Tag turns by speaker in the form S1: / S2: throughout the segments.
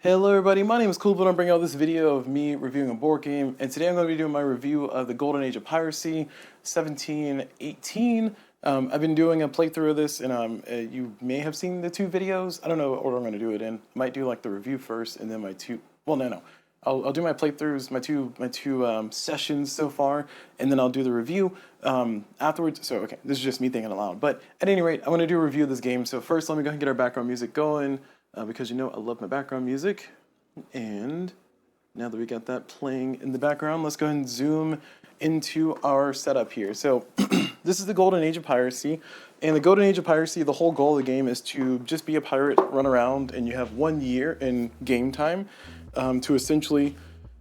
S1: Hello everybody, my name is CulBlu and I'm bringing out this video of me reviewing a board game, and today I'm going to be doing my review of the Golden Age of Piracy 1718. I've been doing a playthrough of this, and you may have seen the two videos. I don't know what order I'm going to do it in. I might do like the review first and then my two, well no. I'll do my playthroughs, my two sessions so far, and then I'll do the review afterwards. So okay, this is just me thinking aloud. But at any rate, I want to do a review of this game. So first, let me go ahead and get our background music going. Because you know I love my background music. And now that we got that playing in the background, let's go ahead and zoom into our setup here. So this is the Golden Age of Piracy. And the Golden Age of Piracy, the whole goal of the game is to just be a pirate, run around, and you have 1 year in game time to essentially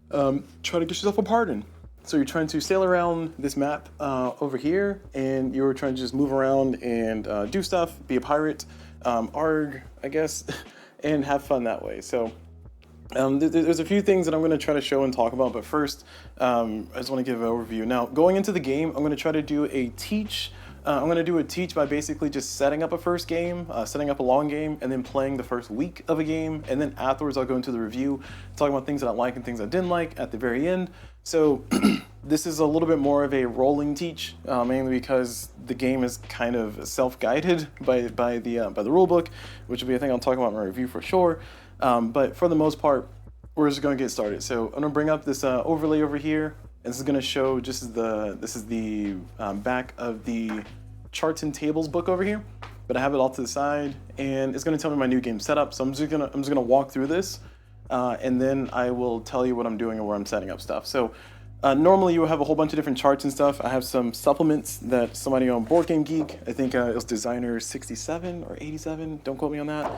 S1: try to get yourself a pardon. So you're trying to sail around this map over here, and you're trying to just move around and do stuff, be a pirate, arg, I guess, and have fun that way. So there's a few things that I'm going to try to show and talk about, but first I just want to give an overview. Now, going into the game, I'm going to try to do a teach. I'm going to do a teach by basically just setting up a first game, setting up a long game, and then playing the first week of a game, and then afterwards I'll go into the review, talking about things that I like and things I didn't like at the very end. So this is a little bit more of a rolling teach, mainly because the game is kind of self-guided by the rule book, which will be a thing I'll talk about in my review for sure. But for the most part, we're just going to get started. So I'm going to bring up this overlay over here. And this is going to show just this is the back of the charts and tables book over here, but I have it all to the side, and it's going to tell me my new game setup. So I'm just gonna walk through this, and then I will tell you what I'm doing and where I'm setting up stuff. So normally you will have a whole bunch of different charts and stuff. I have some supplements that somebody on Board Game Geek, I think it was designer 67 or 87, don't quote me on that,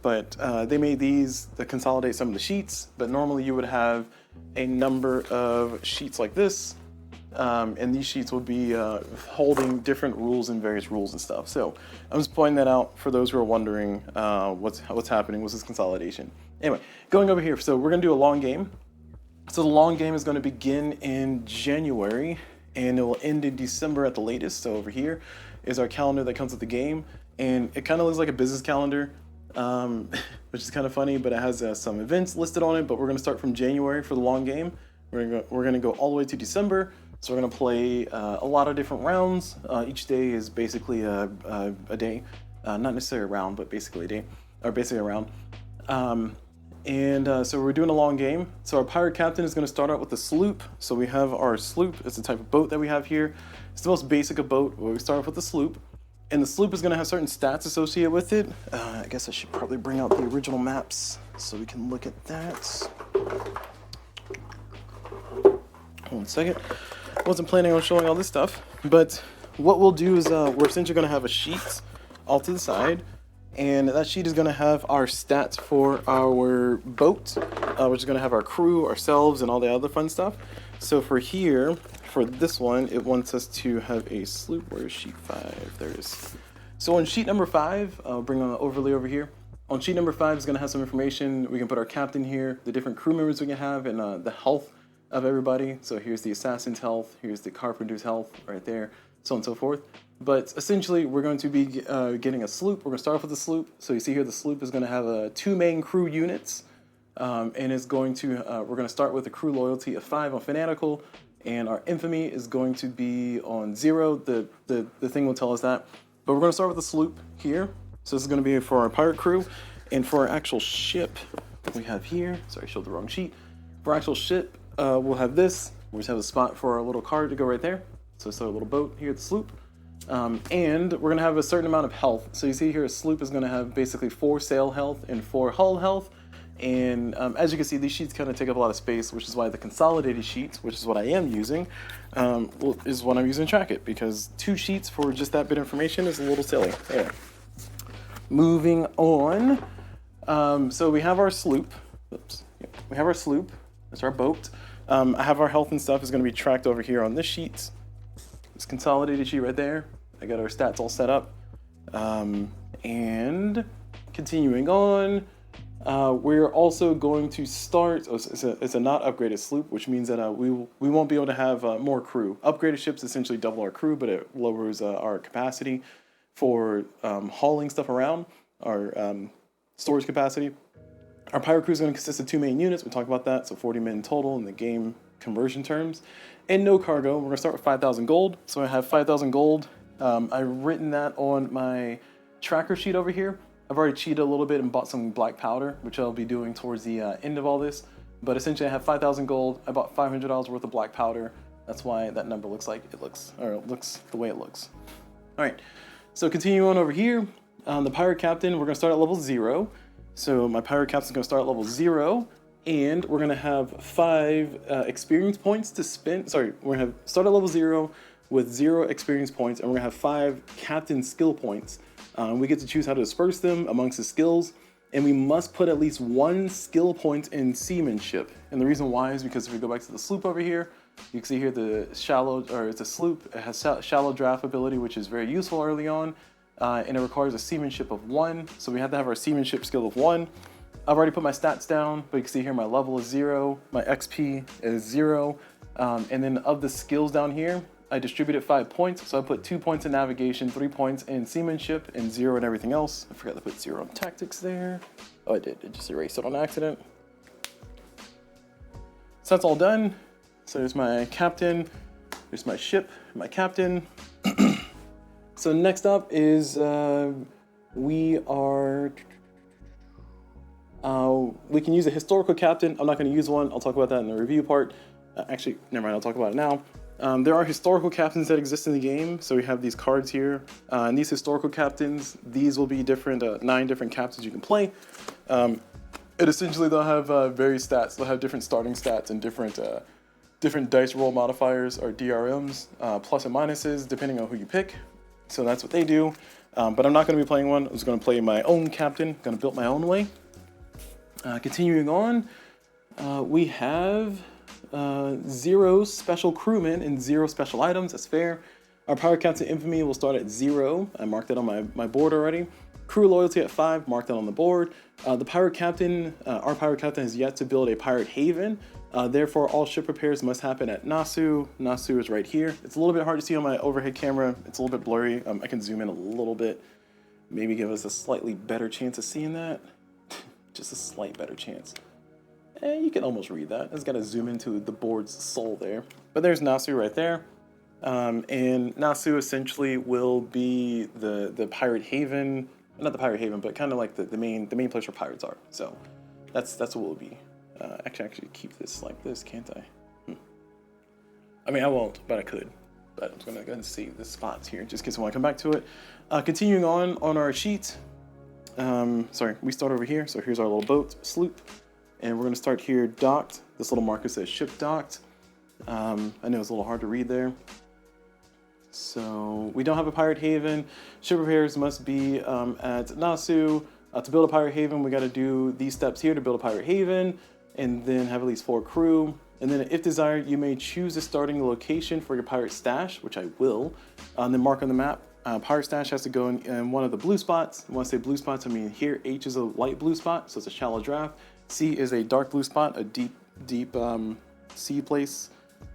S1: but they made these to consolidate some of the sheets. But normally you would have a number of sheets like this, and these sheets would be holding different rules and various rules and stuff. So I'm just pointing that out for those who are wondering what's happening with this consolidation. Anyway, going over here, so we're going to do a long game. So the long game is going to begin in January, and it will end in December at the latest. So over here is our calendar that comes with the game, and it kind of looks like a business calendar, which is kind of funny, but it has some events listed on it. But we're going to start from January for the long game. We're going to go all the way to December. So we're going to play a lot of different rounds. Each day is basically a day, not necessarily a round, but basically a day, or basically a round. So we're doing a long game. So our pirate captain is going to start out with the sloop. So we have our sloop. It's the type of boat that we have here. It's the most basic of boat. We start off with the sloop. And the sloop is going to have certain stats associated with it. I guess I should probably bring out the original maps so we can look at that. Hold on a second. I wasn't planning on showing all this stuff, but what we'll do is we're essentially going to have a sheet all to the side, and that sheet is going to have our stats for our boat, which is going to have our crew, ourselves, and all the other fun stuff. So for here, for this one, it wants us to have a sloop. Where's sheet 5? There it is. So on sheet number 5, I'll bring on the overlay over here. On sheet number 5 is going to have some information. We can put our captain here, the different crew members we can have, and the health of everybody. So here's the assassin's health, here's the carpenter's health right there, so on and so forth. But essentially, we're going to be getting a sloop. We're going to start off with the sloop. So you see here, the sloop is going to have 2 main crew units, and it's going to we're going to start with a crew loyalty of 5 on fanatical, and our infamy is going to be on 0. The thing will tell us that. But we're going to start with the sloop here. So this is going to be for our pirate crew, and for our actual ship we have here. Sorry, I showed the wrong sheet. For our actual ship, we'll have this. We just have a spot for our little card to go right there. So it's our little boat here at the sloop. And we're going to have a certain amount of health. So you see here, a sloop is going to have basically 4 sail health and 4 hull health. And as you can see, these sheets kind of take up a lot of space, which is why the consolidated sheets, which is what I am using, is what I'm using to track it. Because 2 sheets for just that bit of information is a little silly. Anyway, moving on. So we have our sloop. Oops. Yeah, we have our sloop. That's our boat. I have our health and stuff is going to be tracked over here on this sheet. This consolidated sheet right there. I got our stats all set up. And continuing on, we're also going to start. Oh, it's a not upgraded sloop, which means that we won't be able to have more crew. Upgraded ships essentially double our crew, but it lowers our capacity for hauling stuff around, our storage capacity. Our pirate crew is going to consist of 2 main units. We talked about that, so 40 men total in the game conversion terms. And no cargo. We're going to start with 5,000 gold. So I have 5,000 gold. I've written that on my tracker sheet over here. I've already cheated a little bit and bought some black powder, which I'll be doing towards the end of all this. But essentially I have 5,000 gold. I bought $500 worth of black powder. That's why that number looks like it looks, or it looks the way it looks. All right, so continue on over here. The pirate captain, we're gonna start at level 0. So my pirate captain's gonna start at level 0, and we're gonna have 5 experience points to spend. Sorry, we're gonna start at level 0 with 0 experience points, and we're gonna have 5 captain skill points. We get to choose how to disperse them amongst the skills, and we must put at least 1 skill point in seamanship. And the reason why is because if we go back to the sloop over here, you can see here the shallow, or it's a sloop. It has shallow draft ability, which is very useful early on, and it requires a seamanship of 1. So we have to have our seamanship skill of 1. I've already put my stats down, but you can see here my level is 0, my XP is 0, and then of the skills down here, I distributed 5 points. So I put 2 points in navigation, 3 points in seamanship, and 0 in everything else. I forgot to put 0 in tactics there. Oh, I did. I just erased it on accident. So that's all done. So there's my captain, there's my ship, my captain. So next up is we can use a historical captain. I'm not going to use one. I'll talk about that in the review part. Actually, never mind. I'll talk about it now. There are historical captains that exist in the game. So we have these cards here. And these historical captains, these will be different, 9 different captains you can play. And essentially they'll have various stats. They'll have different starting stats and different dice roll modifiers, or DRMs, plus and minuses, depending on who you pick. So that's what they do. But I'm not going to be playing one. I'm just going to play my own captain. Going to build my own way. Continuing on, we have 0 special crewmen and 0 special items. That's fair. Our pirate captain infamy will start at 0. I marked that on my board already. Crew loyalty at 5, marked that on the board. The pirate captain, our pirate captain has yet to build a pirate haven. Therefore, all ship repairs must happen at Nasu. Nasu is right here. It's a little bit hard to see on my overhead camera. It's a little bit blurry. I can zoom in a little bit. Maybe give us a slightly better chance of seeing that. Just a slight better chance. You can almost read that. I just gotta zoom into the board's soul there. But there's Nasu right there. And Nasu essentially will be the pirate haven. Not the pirate haven, but kind of like the main place where pirates are. So that's what we'll be. I can actually keep this like this, can't I? I mean, I won't, but I could. But I'm just gonna go ahead and see the spots here, just in case I want to come back to it. Continuing on our sheet. Sorry, we start over here. So here's our little boat, sloop. And we're gonna start here docked. This little marker says ship docked. I know it's a little hard to read there. So we don't have a pirate haven. Ship repairs must be at Nasu. To build a pirate haven, we gotta do these steps here to build a pirate haven, and then have at least 4 crew. And then if desired, you may choose a starting location for your pirate stash, which I will, and then mark on the map. Pirate stash has to go in one of the blue spots. When I say blue spots, I mean here H is a light blue spot, so it's a shallow draft. C is a dark blue spot, a deep sea place.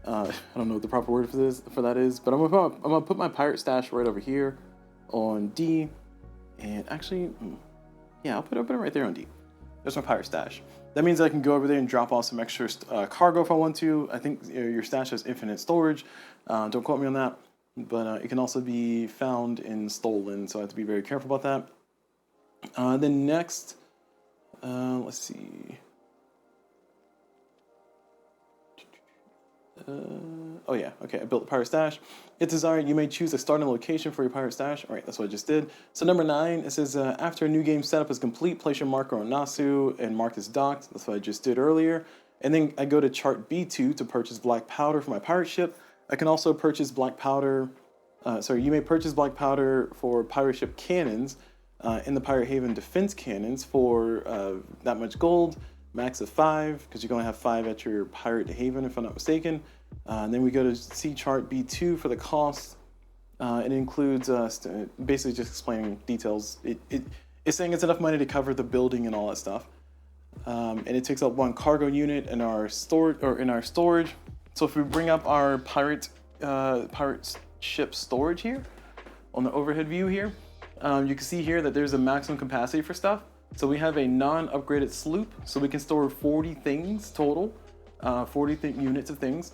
S1: I don't know what the proper word for that is, but I'm gonna put my pirate stash right over here on D, and actually, yeah, I'll put it right there on D. There's my pirate stash. That means I can go over there and drop off some extra cargo if I want to. I think your stash has infinite storage. Don't quote me on that, but it can also be found and stolen, so I have to be very careful about that. Then next, let's see. Oh yeah, okay, I built a pirate stash. If desired, you may choose a starting location for your pirate stash. All right, that's what I just did. So number 9, it says, after a new game setup is complete, place your marker on Nasu and mark as docked. That's what I just did earlier. And then I go to chart B2 to purchase black powder for my pirate ship. I can also purchase black powder, you may purchase black powder for pirate ship cannons in the Pirate Haven defense cannons for that much gold. Max of 5, because you're going to have 5 at your Pirate Haven, if I'm not mistaken. And then we go to see chart B2 for the cost. It includes basically just explaining details. It's saying it's enough money to cover the building and all that stuff. And it takes up 1 cargo unit in our storage. So if we bring up our pirate ship storage here on the overhead view here, you can see here that there's a maximum capacity for stuff. So we have a non-upgraded sloop, so we can store 40 things total, 40 units of things.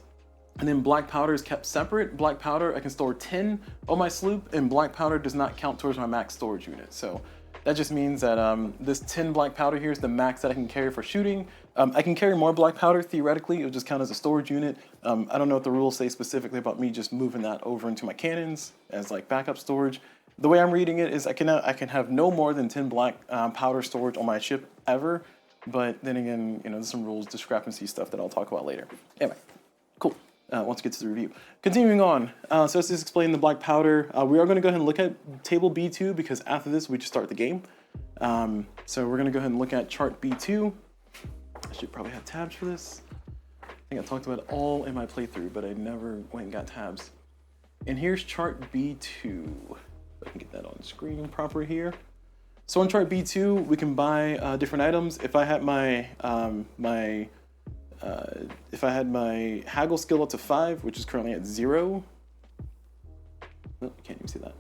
S1: And then black powder is kept separate. Black powder, I can store 10 on my sloop, and black powder does not count towards my max storage unit. So that just means that this 10 black powder here is the max that I can carry for shooting. I can carry more black powder, theoretically. It'll just count as a storage unit. I don't know what the rules say specifically about me just moving that over into my cannons as like backup storage. The way I'm reading it is I can have no more than 10 black powder storage on my ship ever. But then again, you know, there's some rules discrepancy stuff that I'll talk about later. Anyway, cool. Once we get to the review. Continuing on, so let's just explain the black powder. We are going to go ahead and look at table B2 because after this we just start the game. So we're going to go ahead and look at chart B2. I should probably have tabs for this. I think I talked about it all in my playthrough, but I never went and got tabs. And here's chart B2. If I can get that on screen proper here. So on chart B2, we can buy different items. If I had my if I had my haggle skill up to 5, which is currently at 0. Oh, you can't even see that.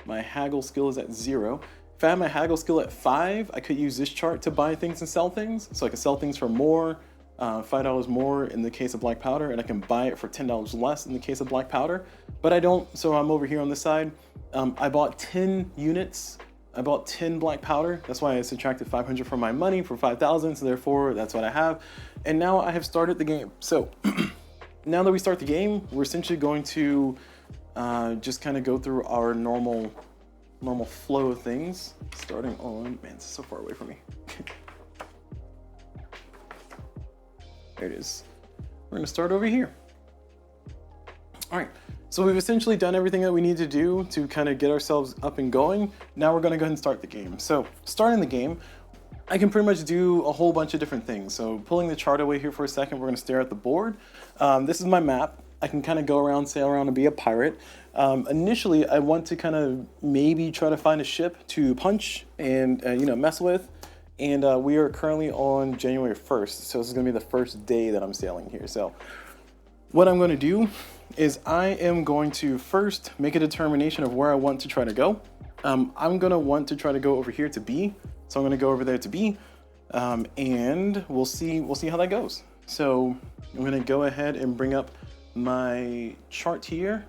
S1: My haggle skill is at 0. If I had my haggle skill at 5, I could use this chart to buy things and sell things. So I can sell things for more, $5 more in the case of black powder, and I can buy it for $10 less in the case of black powder. But I don't, so I'm over here on this side. I bought 10 units. I bought 10 black powder. That's why I subtracted 500 from my money for 5,000. So therefore, that's what I have. And now I have started the game. So now that we start the game, we're essentially going to just kind of go through our normal flow of things. Starting on, man, this is so far away from me. There it is. We're gonna start over here. All right. So we've essentially done everything that we need to do to kind of get ourselves up and going. Now we're gonna go ahead and start the game. So starting the game, I can pretty much do a whole bunch of different things. So pulling the chart away here for a second, we're gonna stare at the board. This is my map. I can kind of go around, sail around and be a pirate. Initially, I want to kind of maybe try to find a ship to punch and you know, mess with. And we are currently on January 1st. So this is gonna be the first day that I'm sailing here. So what I'm gonna do is I am going to first make a determination of where I want to try to go. I'm gonna want to try to go over here to B. So I'm gonna go over there to B, and we'll see how that goes. So I'm gonna go ahead and bring up my chart here.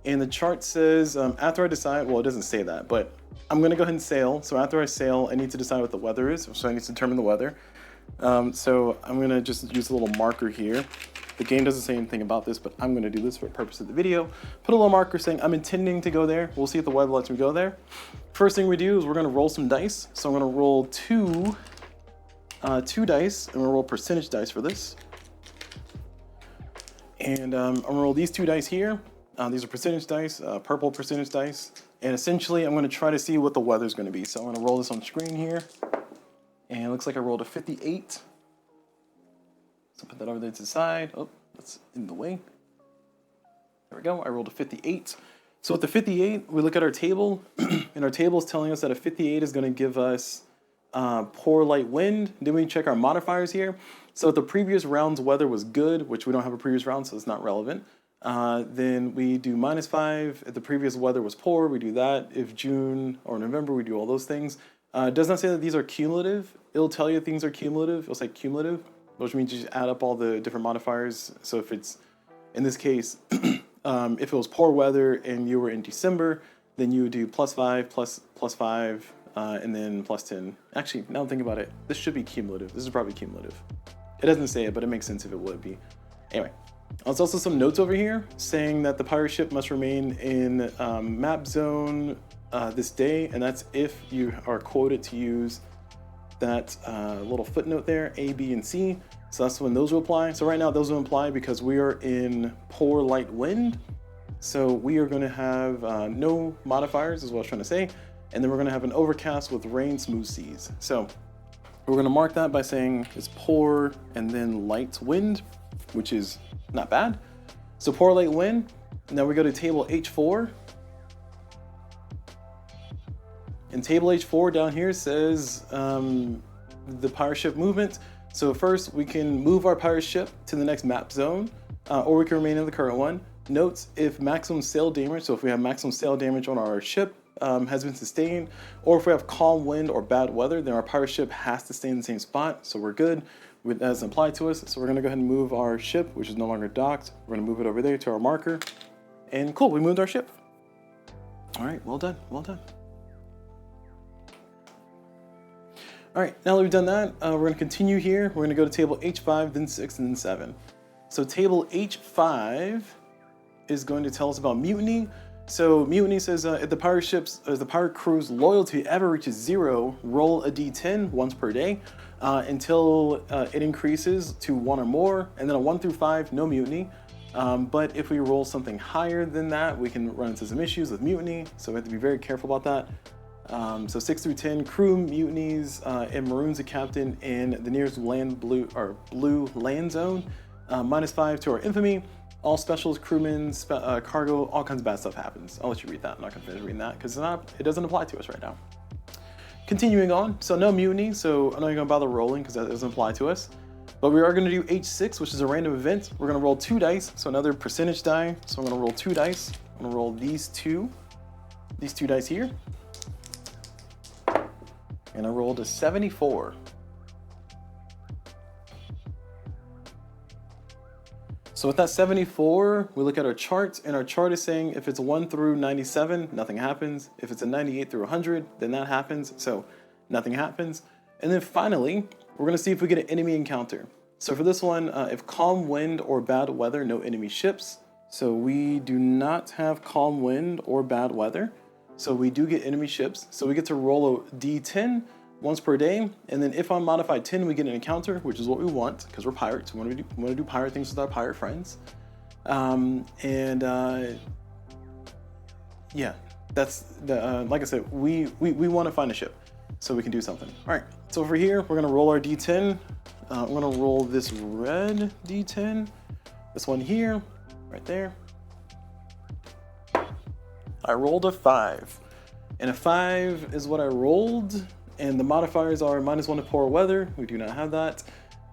S1: And the chart says, after I decide, well, it doesn't say that, but I'm gonna go ahead and sail. So after I sail, I need to decide what the weather is. So I need to determine the weather. So I'm gonna just use a little marker here. The game doesn't say anything about this, but I'm gonna do this for the purpose of the video. Put a little marker saying I'm intending to go there. We'll see if the weather lets me go there. First thing we do is we're gonna roll some dice. So I'm gonna roll two dice, and we're gonna roll percentage dice for this. And I'm gonna roll these 2 dice here. These are percentage dice, purple percentage dice. And essentially I'm gonna try to see what the weather's gonna be. So I'm gonna roll this on screen here. And it looks like I rolled a 58. So put that over there to the side. Oh, that's in the way. There we go. I rolled a 58. So with the 58, we look at our table, and our table is telling us that a 58 is going to give us poor light wind. Then we check our modifiers here. So if the previous round's weather was good, which we don't have a previous round, so it's not relevant, then we do -5. If the previous weather was poor, we do that. If June or November, we do all those things. It does not say that these are cumulative. It'll tell you things are cumulative. It'll say cumulative, which means you just add up all the different modifiers. So if it's, in this case, if it was poor weather and you were in December, then you would do +5, +5, and then +10. Actually, now I'm thinking about it, this should be cumulative. This is probably cumulative. It doesn't say it, but it makes sense if it would be. Anyway, there's also some notes over here saying that the pirate ship must remain in map zone this day, and that's if you are quoted to use that little footnote there, A, B, and C. So that's when those will apply. So right now those will apply because we are in poor light wind. So we are going to have no modifiers is what I was trying to say. And then we're going to have an overcast with rain, smooth seas. So we're going to mark that by saying it's poor and then light wind, which is not bad. So poor light wind. Now we go to table H4. And table H4 down here says the pirate ship movement. So first we can move our pirate ship to the next map zone, or we can remain in the current one. Notes if maximum sail damage, so if we have maximum sail damage on our ship, has been sustained, or if we have calm wind or bad weather, then our pirate ship has to stay in the same spot, so we're good. It doesn't apply to us, so we're gonna go ahead and move our ship, which is no longer docked. We're gonna move it over there to our marker, and cool, we moved our ship. All right, well done, well done. All right, now that we've done that, we're gonna continue here. We're gonna go to table H5, then 6, and then 7. So table H5 is going to tell us about mutiny. So mutiny says if the pirate crew's loyalty ever reaches 0, roll a d10 once per day until it increases to 1 or more, and then a 1 through 5, no mutiny. But if we roll something higher than that, we can run into some issues with mutiny, so we have to be very careful about that. So 6 through 10, crew mutinies and maroons a captain in the nearest blue land zone. -5 to our infamy. All specials, crewmen, cargo, all kinds of bad stuff happens. I'll let you read that. I'm not going to finish reading that because it doesn't apply to us right now. Continuing on, so no mutiny, so I'm not going to bother rolling because that doesn't apply to us. But we are going to do H6, which is a random event. We're going to roll 2 dice, so another percentage die. So I'm going to roll 2 dice. I'm going to roll these two dice here. And I rolled a 74. So with that 74, we look at our chart, and our chart is saying if it's 1 through 97, nothing happens. If it's a 98 through 100, then that happens, so nothing happens. And then finally, we're gonna see if we get an enemy encounter. So for this one, if calm wind or bad weather, no enemy ships. So we do not have calm wind or bad weather. So we do get enemy ships. So we get to roll a d10 once per day, and then if on modified 10 we get an encounter, which is what we want because we're pirates. We want to do pirate things with our pirate friends, yeah, that's the like I said, we want to find a ship so we can do something. All right, so over here we're gonna roll our d10. I'm gonna roll this red d10, this one here, right there. I rolled a 5, and a 5 is what I rolled. And the modifiers are -1 to poor weather. We do not have that.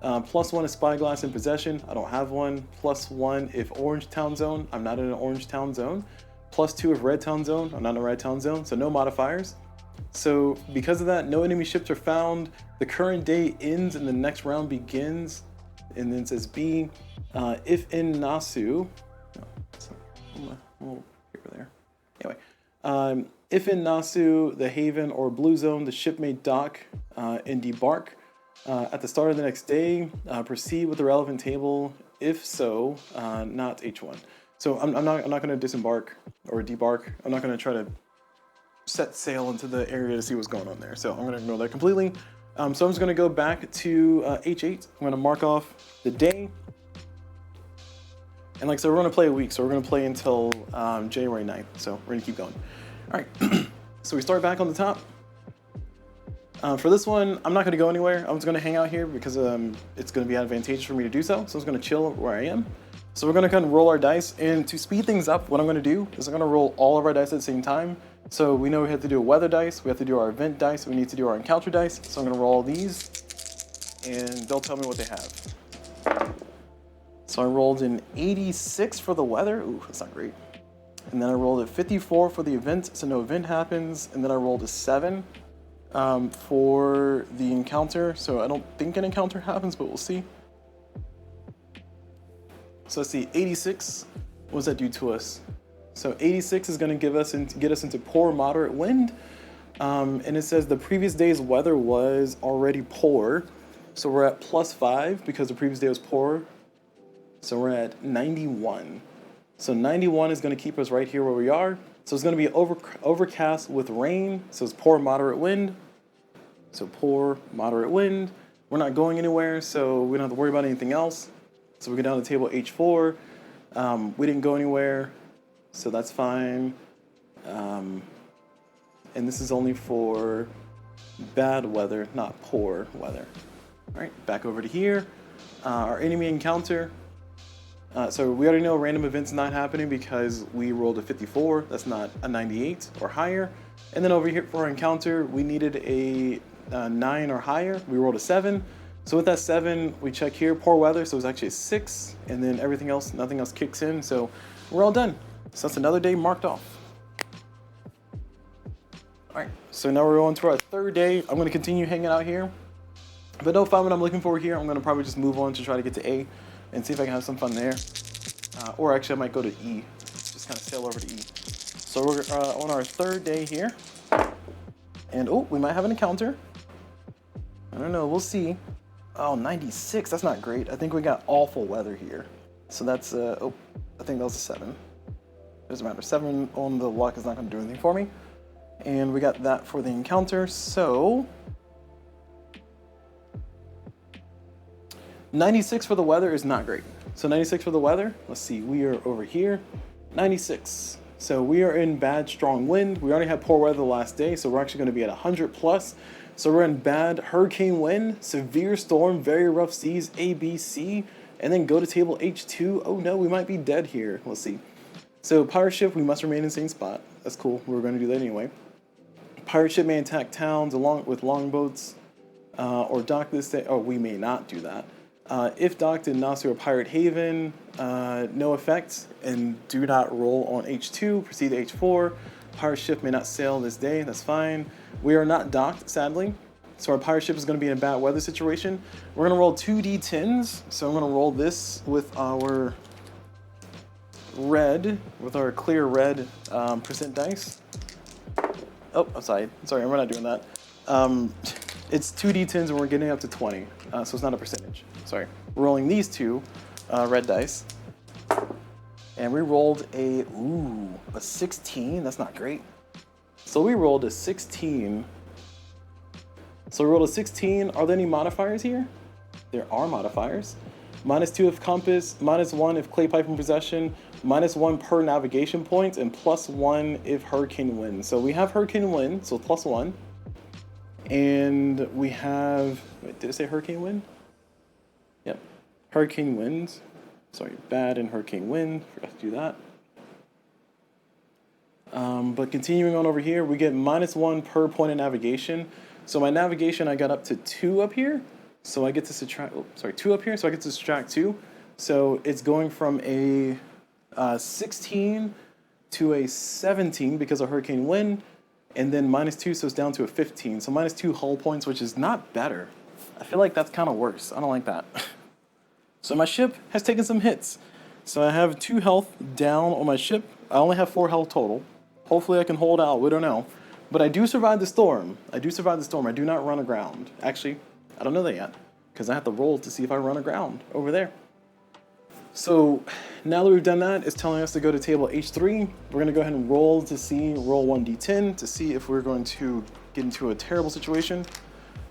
S1: +1 is spyglass in possession. I don't have one. +1 if orange town zone. I'm not in an orange town zone. +2 if red town zone. I'm not in a red town zone. So no modifiers. So because of that, no enemy ships are found. The current day ends and the next round begins. And then it says B. If in Nasu. Anyway. If in Nasu, the Haven, or Blue Zone, the ship may dock and debark. At the start of the next day, proceed with the relevant table. If so, not H1. So I'm not going to disembark or debark. I'm not going to try to set sail into the area to see what's going on there. So I'm going to ignore that completely. So I'm just going to go back to H8. I'm going to mark off the day. And like I said, we're going to play a week. So we're going to play until January 9th. So we're going to keep going. All right, so we start back on the top. For this one, I'm not going to go anywhere. I'm just going to hang out here because it's going to be advantageous for me to do so. So I'm just going to chill where I am. So we're going to kind of roll our dice. And to speed things up, what I'm going to do is I'm going to roll all of our dice at the same time. So we know we have to do a weather dice. We have to do our event dice. We need to do our encounter dice. So I'm going to roll all these, and they'll tell me what they have. So I rolled an 86 for the weather. Ooh, that's not great. And then I rolled a 54 for the event, so no event happens. And then I rolled a 7 for the encounter. So I don't think an encounter happens, but we'll see. So let's see, 86, what does that do to us? So 86 is gonna get us into poor moderate wind. And it says the previous day's weather was already poor. So we're at +5 because the previous day was poor. So we're at 91. So 91 is going to keep us right here where we are. So it's going to be overcast with rain. So it's poor moderate wind. So poor moderate wind. We're not going anywhere, so we don't have to worry about anything else. So we go down to table H4. We didn't go anywhere, so that's fine. And this is only for bad weather, not poor weather. All right, back over to here. Our enemy encounter. So we already know random events not happening because we rolled a 54. That's not a 98 or higher. And then over here for our encounter, we needed a 9 or higher. We rolled a 7. So with that 7, we check here, poor weather. So it's actually a 6. And then everything else, nothing else kicks in. So we're all done. So that's another day marked off. So now we're on to our third day. I'm going to continue hanging out here. If I don't find what I'm looking for here, I'm going to probably just move on to try to get to A and see if I can have some fun there. Or actually, I might go to E. Just kind of sail over to E. So we're on our third day here. And oh, we might have an encounter. I don't know, we'll see. Oh, 96, that's not great. I think we got awful weather here. So that's, oh, I think that was a 7. Doesn't matter, 7 on the luck is not gonna do anything for me. And we got that for the encounter, so 96 for the weather is not great. So 96 for the weather, let's see, we are over here, 96. So we are in bad, strong wind. We already had poor weather the last day, so we're actually gonna be at 100 plus. So we're in bad hurricane wind, severe storm, very rough seas, A, B, C, and then go to table H2. Oh no, we might be dead here. Let's see. So pirate ship, we must remain in the same spot. That's cool, we're gonna do that anyway. Pirate ship may attack towns along with longboats or dock this day. Oh, we may not do that. If docked in Nassau or Pirate Haven, no effect, and do not roll on H2, proceed to H4. Pirate ship may not sail this day, that's fine. We are not docked, sadly, so our pirate ship is going to be in a bad weather situation. We're going to roll 2d10s, so I'm going to roll this with our red, with our clear red percent dice. Oh, I'm sorry, we're not doing that. It's 2d10s and we're getting up to 20, so it's not a percentage. Sorry. We're rolling these two red dice. And we rolled a 16. That's not great. So we rolled a 16. So we rolled a 16. Are there any modifiers here? There are modifiers. -2 if compass, -1 if clay pipe in possession, -1 per navigation point, and +1 if hurricane wind. So we have hurricane wind, so +1. And we have, wait, did it say hurricane wind? Yep, hurricane winds. Sorry, bad and hurricane wind, forgot to do that. But continuing on over here, we get -1 per point of navigation. So my navigation, I got up to 2 up here. So I get to subtract, 2 up here, so I get to subtract 2. So it's going from a 16 to a 17 because of hurricane wind, and then -2, so it's down to a 15. So -2 hull points, which is not better. I feel like that's kind of worse. I don't like that. So my ship has taken some hits. So I have 2 health down on my ship. I only have 4 health total. Hopefully I can hold out, we don't know. But I do survive the storm. I do not run aground. Actually, I don't know that yet, because I have to roll to see if I run aground over there. So now that we've done that, it's telling us to go to table H3. We're gonna go ahead and roll 1d10 to see if we're going to get into a terrible situation.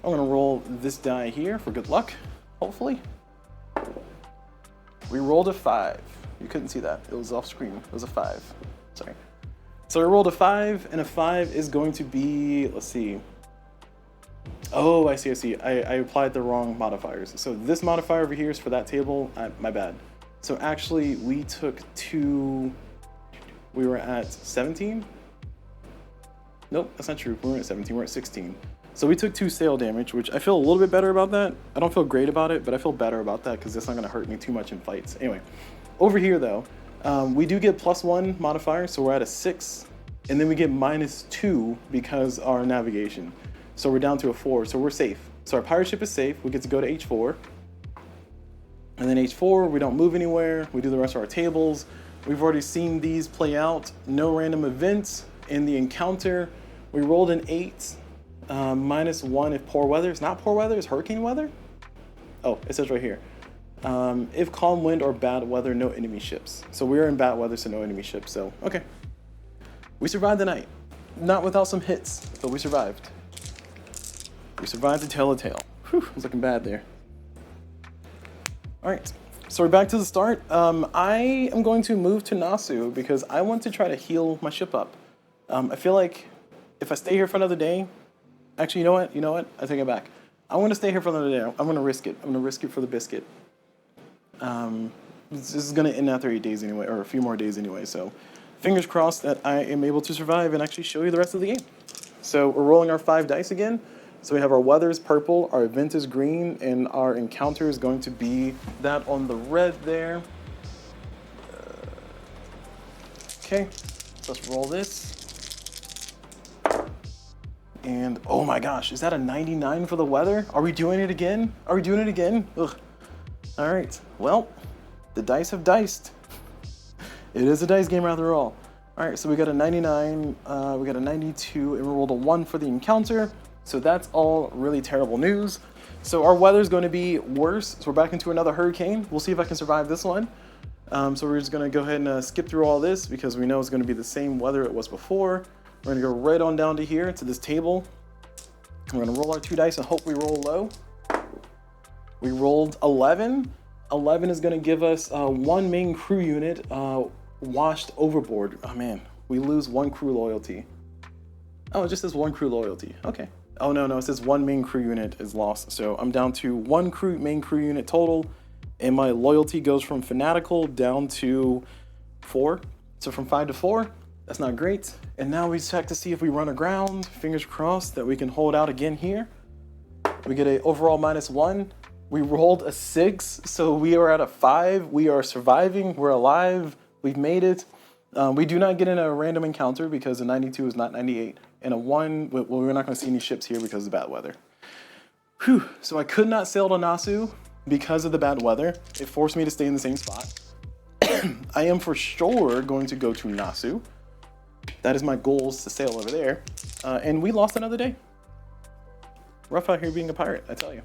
S1: I'm gonna roll this die here for good luck, hopefully. We rolled a 5. You couldn't see that, it was off screen. It was a 5, sorry. So we rolled a 5, and a 5 is going to be, let's see. Oh, I see. I applied the wrong modifiers. So this modifier over here is for that table, my bad. So actually we took 2, we were at 17? Nope, that's not true, we weren't at 17, we're at 16. So we took 2 sail damage, which I feel a little bit better about that. I don't feel great about it, but I feel better about that because it's not gonna hurt me too much in fights. Anyway, over here though, we do get +1 modifier, so we're at a 6, and then we get -2 because our navigation. So we're down to a 4, so we're safe. So our pirate ship is safe, we get to go to H4. And then H4, we don't move anywhere, we do the rest of our tables. We've already seen these play out, no random events. In the encounter, we rolled an 8, -1 if poor weather. It's not poor weather, it's hurricane weather? Oh, it says right here. If calm wind or bad weather, no enemy ships. So we're in bad weather, so no enemy ships, so okay. We survived the night. Not without some hits, but we survived. We survived to tell a tale. Whew, it was looking bad there. All right, so we're back to the start. I am going to move to Nassau because I want to try to heal my ship up. I feel like if I stay here for another day, actually, you know what? I take it back. I want to stay here for another day. I'm going to risk it. I'm going to risk it for the biscuit. This is going to end after 8 days anyway, or a few more days anyway, so fingers crossed that I am able to survive and actually show you the rest of the game. So we're rolling our 5 dice again. So we have our weather is purple, our event is green, and our encounter is going to be that on the red there. Okay, so let's roll this. And oh my gosh, is that a 99 for the weather? Are we doing it again? Are we doing it again? Ugh. All right, well, the dice have diced. It is a dice game after all. All right, so we got a 99, we got a 92, and we rolled a 1 for the encounter. So that's all really terrible news. So our weather's going to be worse. So we're back into another hurricane. We'll see if I can survive this one. So we're just going to go ahead and skip through all this because we know it's going to be the same weather it was before. We're going to go right on down to here, to this table. We're going to roll our 2 dice and hope we roll low. We rolled 11. 11 is going to give us 1 main crew unit washed overboard. Oh man, we lose 1 crew loyalty. Oh, it just says 1 crew loyalty. Okay. Oh no, it says 1 main crew unit is lost. So I'm down to 1 main crew unit total, and my loyalty goes from fanatical down to 4. So from 5 to 4, that's not great. And now we check to see if we run aground. Fingers crossed that we can hold out again here. We get a overall -1. We rolled a 6, so we are at a 5. We are surviving. We're alive. We've made it. We do not get in a random encounter because a 92 is not 98. And a 1, well, we're not going to see any ships here because of the bad weather. Whew. So I could not sail to Nassau because of the bad weather. It forced me to stay in the same spot. I am for sure going to go to Nassau. That is my goal, is to sail over there. And we lost another day. Rough out here being a pirate, I tell you.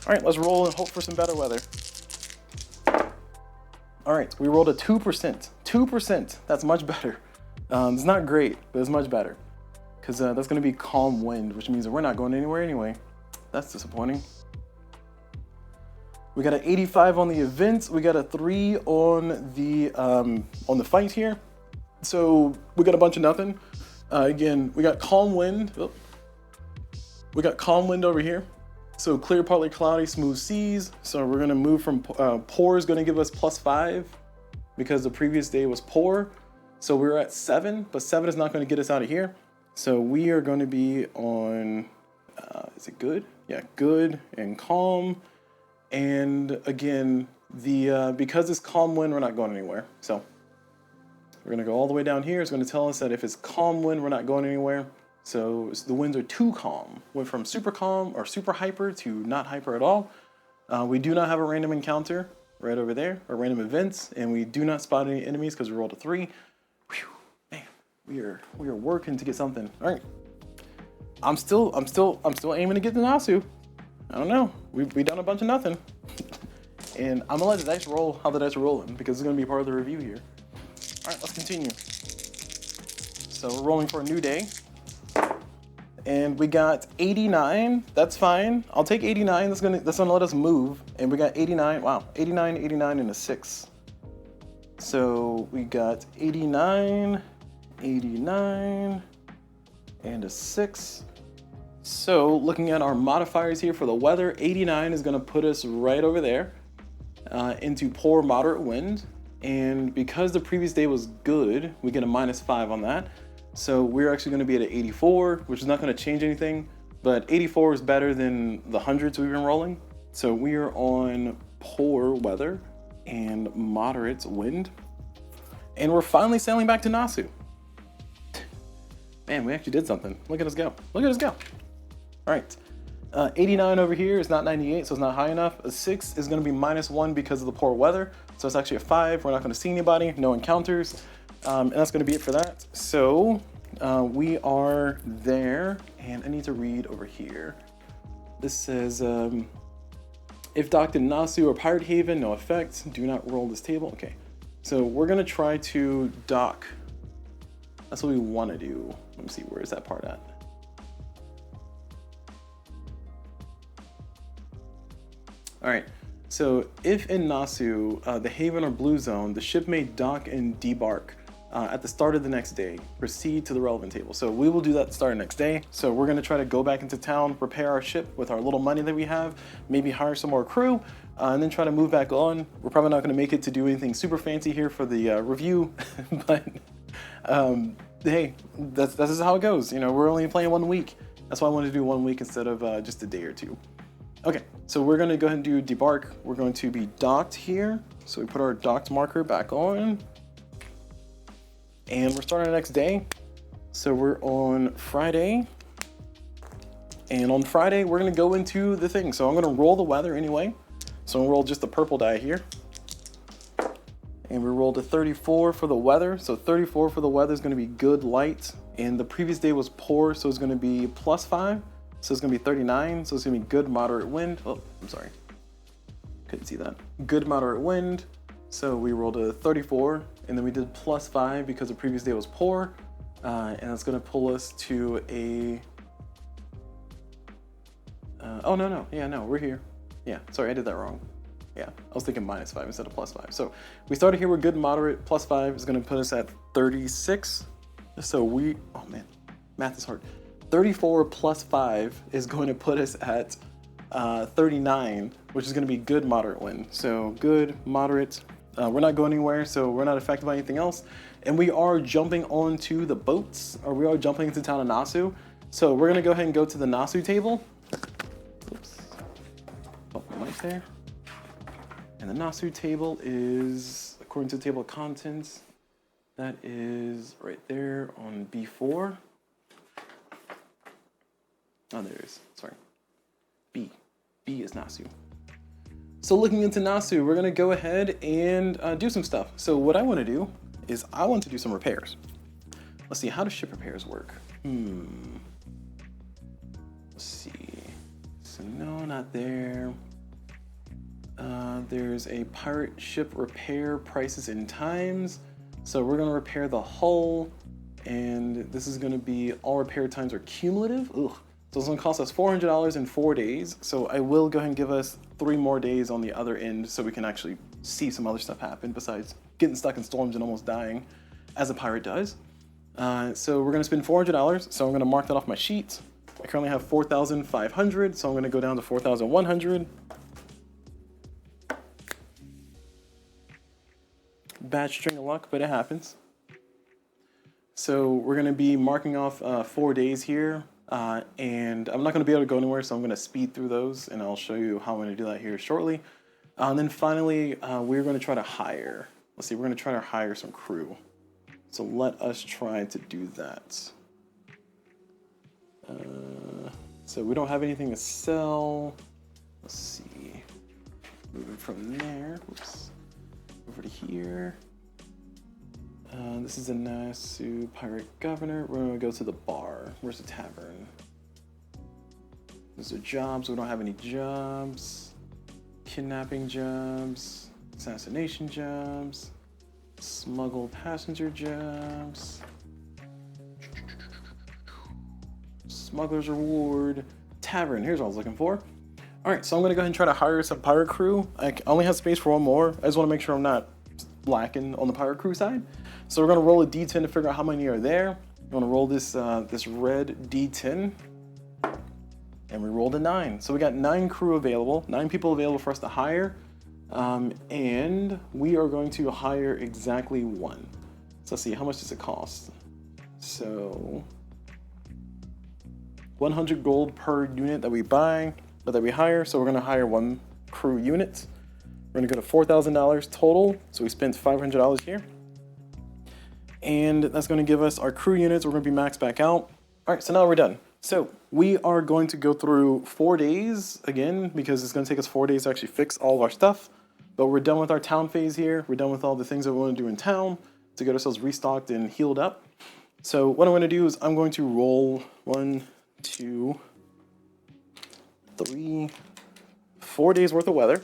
S1: All right, let's roll and hope for some better weather. All right, we rolled a 2%. 2%, that's much better. It's not great, but it's much better. Because that's going to be calm wind, which means that we're not going anywhere anyway. That's disappointing. We got an 85 on the event. We got a 3 on the fight here. So we got a bunch of nothing. Again, we got calm wind. Oh. We got calm wind over here. So clear, partly cloudy, smooth seas. So we're going to move from poor is going to give us +5 because the previous day was poor. So we're at 7, but 7 is not going to get us out of here. So we are going to be on, is it good? Yeah, good and calm. And again, because it's calm wind, we're not going anywhere. So we're going to go all the way down here. It's going to tell us that if it's calm wind, we're not going anywhere. So the winds are too calm. Went from super calm or super hyper to not hyper at all. We do not have a random encounter right over there, or random events, and we do not spot any enemies because we rolled a 3. Whew, man, we are working to get something. All right, I'm still aiming to get the Nassau. I don't know. We done a bunch of nothing, and I'm gonna let the dice roll how the dice are rolling because it's gonna be part of the review here. All right, let's continue. So we're rolling for a new day. And we got 89. That's fine. I'll take 89. That's gonna let us move. And we got 89. Wow, 89, 89, and a 6. So we got 89, 89, and a 6. So looking at our modifiers here for the weather, 89 is gonna put us right over there into poor moderate wind. And because the previous day was good, we get a -5 on that. So we're actually going to be at an 84, which is not going to change anything, but 84 is better than the hundreds we've been rolling. So we are on poor weather and moderate wind. And we're finally sailing back to Nassau. Man, we actually did something. Look at us go. Look at us go. All right. 89 over here is not 98, so it's not high enough. A 6 is going to be -1 because of the poor weather. So it's actually a 5. We're not going to see anybody, no encounters. And that's going to be it for that. So we are there, and I need to read over here. This says, if docked in Nassau or Pirate Haven, no effect. Do not roll this table. Okay, so we're going to try to dock. That's what we want to do. Let me see, where is that part at? All right. So if in Nassau, the Haven or Blue Zone, the ship may dock and debark at the start of the next day. Proceed to the relevant table. So we will do that start next day. So we're going to try to go back into town, repair our ship with our little money that we have, maybe hire some more crew, and then try to move back on. We're probably not going to make it to do anything super fancy here for the review, but hey, this is how it goes. You know, we're only playing 1 week. That's why I wanted to do 1 week instead of just a day or 2. Okay, so we're going to go ahead and do debark. We're going to be docked here. So we put our docked marker back on. And we're starting the next day. So we're on Friday. And on Friday, we're gonna go into the thing. So I'm gonna roll the weather anyway. So I'm gonna roll just the purple die here. And we rolled a 34 for the weather. So 34 for the weather is gonna be good light. And the previous day was poor, so it's gonna be +5. So it's gonna be 39. So it's gonna be good moderate wind. Oh, I'm sorry. Couldn't see that. Good moderate wind. So we rolled a 34, and then we did +5 because the previous day was poor. And that's gonna pull us to a, oh no, yeah, no, we're here. Yeah, sorry, I did that wrong. Yeah, I was thinking -5 instead of +5. So we started here with good moderate, +5 is gonna put us at 36. So we, oh man, math is hard. 34 + 5 is going to put us at 39, which is gonna be good moderate wind. So good, moderate, we're not going anywhere, so we're not affected by anything else. And we are jumping onto the boats, or we are jumping into town of Nasu. So we're gonna go ahead and go to the Nasu table. Oops, oh, my mic there. And the Nasu table is, according to the table of contents, that is right there on B4. Oh, there it is, sorry. B is Nasu. So looking into Nasu, we're gonna go ahead and do some stuff. So what I wanna do is I want to do some repairs. Let's see, how does ship repairs work? Let's see, so no, not there. There's a pirate ship repair prices and times. So we're gonna repair the hull, and this is gonna be all repair times are cumulative. Ugh. So it's gonna cost us $400 in 4 days. So I will go ahead and give us 3 more days on the other end so we can actually see some other stuff happen besides getting stuck in storms and almost dying, as a pirate does. So we're gonna spend $400. So I'm gonna mark that off my sheet. I currently have 4,500, so I'm gonna go down to 4,100. Bad string of luck, but it happens. So we're gonna be marking off 4 days here, and I'm not gonna be able to go anywhere, so I'm gonna speed through those, and I'll show you how I'm gonna do that here shortly. And then finally, we're gonna try to hire, let's see, we're gonna try to hire some crew. So let us try to do that. So we don't have anything to sell. Let's see, moving from there, whoops. Over to here. This is a Nasu Pirate Governor. We're gonna go to the bar. Where's the tavern? Those are jobs. We don't have any jobs. Kidnapping jobs. Assassination jobs. Smuggle passenger jobs. Smuggler's reward. Tavern. Here's what I was looking for. All right, so I'm gonna go ahead and try to hire some pirate crew. I only have space for 1 more. I just wanna make sure I'm not lacking on the pirate crew side. So we're gonna roll a D10 to figure out how many are there. I'm gonna roll this this red D10, and we rolled a 9. So we got 9 crew available, 9 people available for us to hire, and we are going to hire exactly 1. So let's see, how much does it cost? So 100 gold per unit that we buy. That we hire, so we're gonna hire 1 crew unit. We're gonna go to $4,000 total, so we spent $500 here. And that's gonna give us our crew units, we're gonna be maxed back out. All right, so now we're done. So we are going to go through 4 days again, because it's gonna take us 4 days to actually fix all of our stuff. But we're done with our town phase here. We're done with all the things that we wanna do in town to get ourselves restocked and healed up. So what I'm gonna do is I'm going to roll 1, 2, 3, 4 days worth of weather.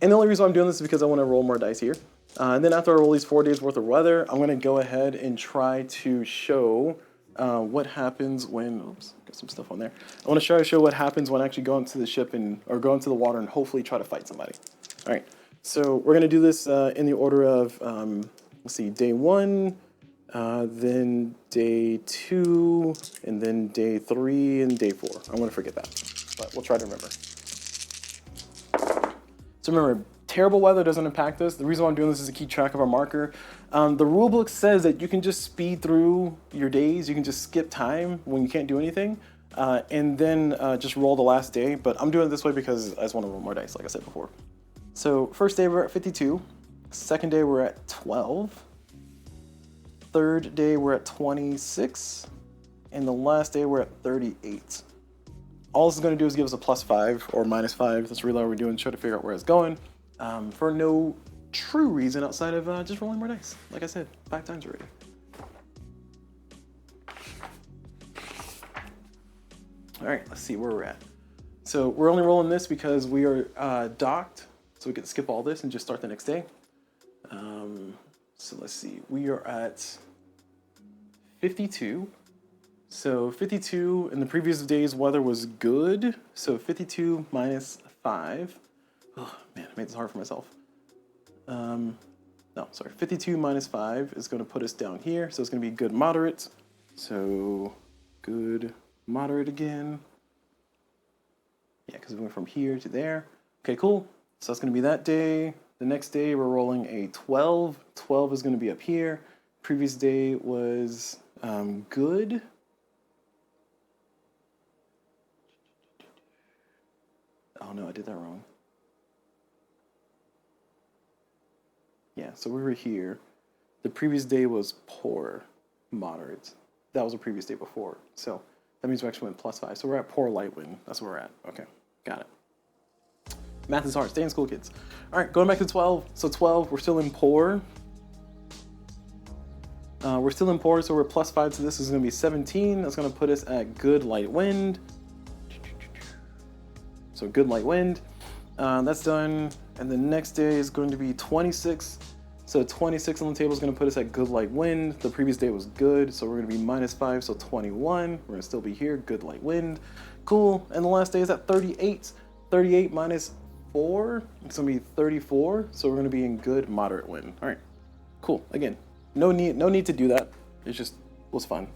S1: And the only reason I'm doing this is because I want to roll more dice here. And then after I roll these 4 days worth of weather, I'm going to go ahead and try to show what happens when, oops, got some stuff on there. I want to try to show what happens when I actually go into the ship or go into the water and hopefully try to fight somebody. All right, so we're going to do this in the order of, let's see, day 1, then day 2, and then day 3, and day 4. I'm going to forget that, but we'll try to remember. So remember, terrible weather doesn't impact us. The reason why I'm doing this is to keep track of our marker. The rule book says that you can just speed through your days. You can just skip time when you can't do anything, and then just roll the last day. But I'm doing it this way because I just want to roll more dice, like I said before. So first day we're at 52. Second day we're at 12. Third day we're at 26. And the last day we're at 38. all this is going to do is give us a +5 or -5. That's really all we're doing, try to figure out where it's going, for no true reason outside of just rolling more dice. Like I said, 5 times already. All right, let's see where we're at. So we're only rolling this because we are docked, so we can skip all this and just start the next day. So let's see, we are at 52. So 52 in the previous day's weather was good. So 52 minus 5. Oh man, I made this hard for myself. No, sorry, 52 minus 5 is going to put us down here. So it's going to be good moderate. So good moderate again. Yeah, because we went from here to there. Okay, cool. So that's going to be that day. The next day we're rolling a 12. 12 is going to be up here. Previous day was good. Oh no, I did that wrong. Yeah, so we were here. The previous day was poor, moderate. That was the previous day before. So that means we actually went +5. So we're at poor light wind. That's where we're at. Okay, got it. Math is hard. Stay in school, kids. All right, going back to 12. So 12, we're still in poor. We're still in poor, so we're +5 to this. Is going to be 17. That's going to put us at good light wind. So good light wind. That's done. And the next day is going to be 26. So 26 on the table is going to put us at good light wind. The previous day was good, so we're going to be -5, so 21. We're going to still be here, good light wind. Cool. And the last day is at 38. 38 minus 4, it's going to be 34. So we're going to be in good moderate wind. All right, cool. Again, no need to do that. It just was fun.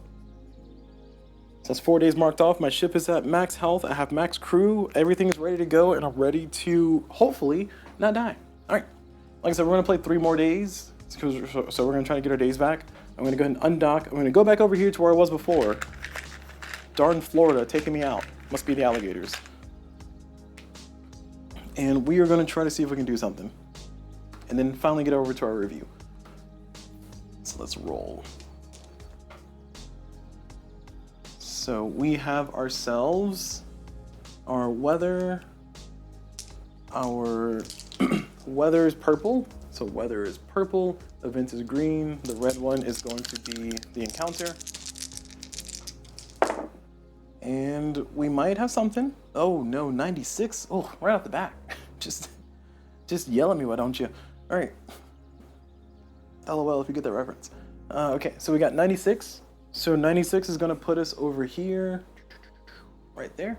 S1: So that's 4 days marked off. My ship is at max health. I have max crew. Everything is ready to go, and I'm ready to hopefully not die. All right. Like I said, we're going to play 3 more days. So we're going to try to get our days back. I'm going to go ahead and undock. I'm going to go back over here to where I was before. Darn Florida taking me out. Must be the alligators. And we are going to try to see if we can do something. And then finally get over to our review. So let's roll. So we have ourselves our weather. Our weather is purple. So weather is purple. Event is green. The red one is going to be the encounter. And we might have something. Oh no, 96. Oh, right off the bat. Just yell at me, why don't you? All right. LOL if you get that reference. Okay, so we got 96. So 96 is going to put us over here, right there.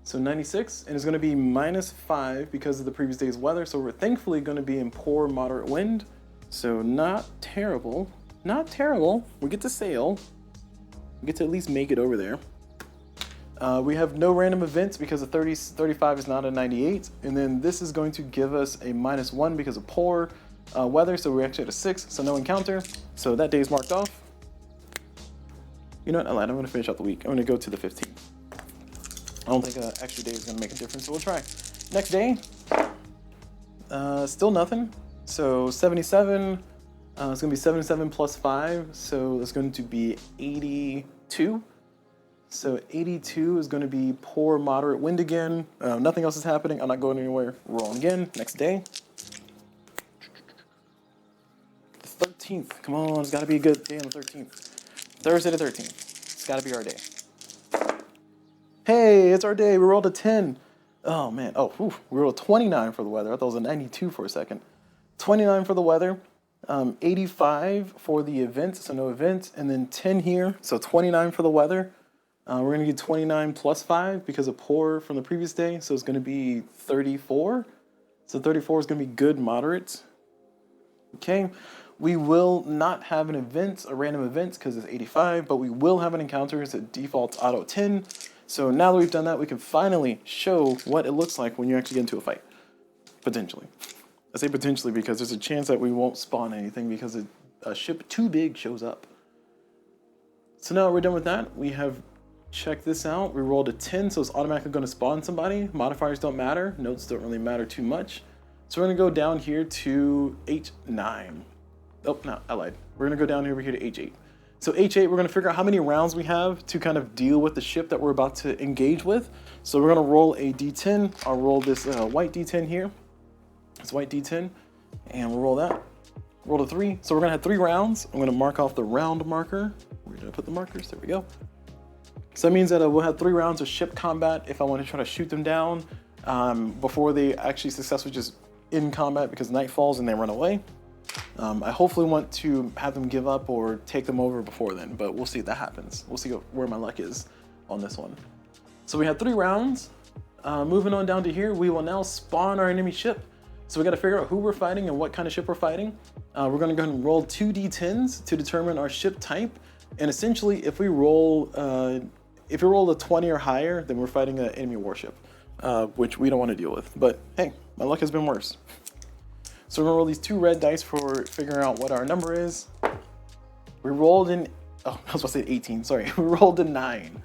S1: So 96, and it's going to be -5 because of the previous day's weather. So we're thankfully going to be in poor moderate wind. So not terrible. Not terrible. We get to sail. We get to at least make it over there. We have no random events because a 35 is not a 98. And then this is going to give us a -1 because of poor weather. So we're actually at a 6, so no encounter. So that day is marked off. You know what, I lied. I'm going to finish out the week. I'm going to go to the 15th. I don't think an extra day is going to make a difference, so we'll try. Next day, still nothing. So 77, it's going to be 77 plus 5, so it's going to be 82. So 82 is going to be poor moderate wind again. Nothing else is happening. I'm not going anywhere. Rolling again. Next day. The 13th. Come on, it's got to be a good day on the 13th. Thursday the 13th. It's got to be our day. Hey, it's our day. We rolled a 10. Oh, man. Oh, whew. We rolled 29 for the weather. I thought it was a 92 for a second. 29 for the weather. 85 for the event, so no event. And then 10 here, so 29 for the weather. We're going to get 29 plus 5 because of poor from the previous day. So it's going to be 34. So 34 is going to be good, moderate. Okay. We will not have an event, a random event, because it's 85, but we will have an encounter. It's a default auto 10. So now that we've done that, we can finally show what it looks like when you actually get into a fight. Potentially. I say potentially because there's a chance that we won't spawn anything because a ship too big shows up. So now we're done with that. We have checked this out. We rolled a 10, so it's automatically going to spawn somebody. Modifiers don't matter. Notes don't really matter too much. So we're going to go down here to H9. Oh, no, I lied. We're going to go down over here to H8. So H8, we're going to figure out how many rounds we have to kind of deal with the ship that we're about to engage with. So we're going to roll a D10. I'll roll this white D10 here. It's white D10, and we'll roll that. Roll a 3. So we're going to have 3 rounds. I'm going to mark off the round marker. Where did I put the markers? There we go. So that means that we'll have 3 rounds of ship combat if I want to try to shoot them down before they actually successfully just in combat because night falls and they run away. I hopefully want to have them give up or take them over before then, but we'll see if that happens. We'll see where my luck is on this one. So we have 3 rounds. Moving on down to here, we will now spawn our enemy ship. So we got to figure out who we're fighting and what kind of ship we're fighting. We're going to go ahead and roll 2 D10s to determine our ship type. And essentially, if we roll a 20 or higher, then we're fighting an enemy warship, which we don't want to deal with. But hey, my luck has been worse. So we're gonna roll these 2 red dice for figuring out what our number is. We rolled in, oh, I was about to say 18, sorry. We rolled a 9.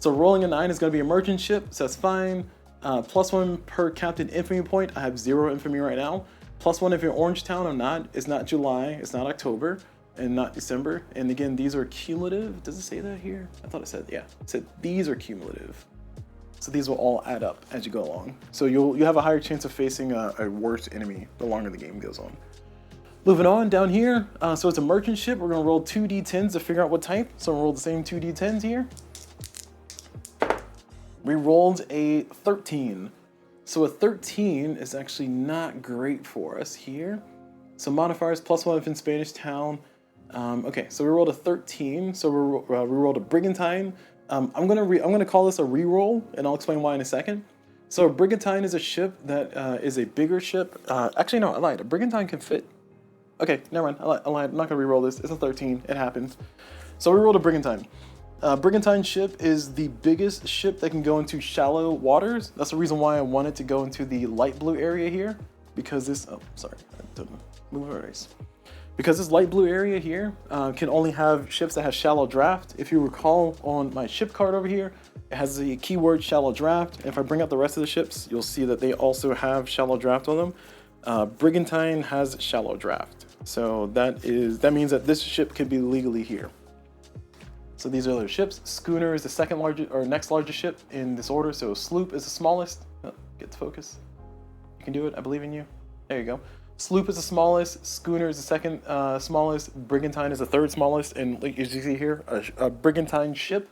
S1: So rolling a 9 is gonna be a merchant ship, so that's fine. +1 per captain infamy point. I have 0 infamy right now. +1 if you're Orange Town, I'm not. It's not July, it's not October, and not December. And again, these are cumulative. Does it say that here? I thought it said, yeah. It said these are cumulative. So these will all add up as you go along. So you'll have a higher chance of facing a worse enemy the longer the game goes on. Moving on down here, so it's a merchant ship. We're gonna roll 2 D10s to figure out what type. So we'll roll the same 2 D10s here. We rolled a 13. So a 13 is actually not great for us here. So modifiers +1 if in Spanish town. Okay, so we rolled a 13. So we rolled a brigantine. I'm gonna call this a reroll, and I'll explain why in a second. So a brigantine is a ship that is a bigger ship. Actually, no, I lied. A brigantine can fit. Okay, never mind. I lied. I'm not gonna reroll this. It's a 13. It happens. So we rolled a brigantine. Brigantine ship is the biggest ship that can go into shallow waters. That's the reason why I wanted to go into the light blue area here, because this. Oh, sorry. I didn't move my race. Because this light blue area here can only have ships that have shallow draft. If you recall on my ship card over here, it has the keyword shallow draft. If I bring up the rest of the ships, you'll see that they also have shallow draft on them. Brigantine has shallow draft. So that means that this ship could be legally here. So these are the ships. Schooner is the second largest or next largest ship in this order. So sloop is the smallest. Oh, get to focus. You can do it. I believe in you. There you go. Sloop is the smallest, schooner is the second smallest, brigantine is the third smallest, and like as you see here, a brigantine ship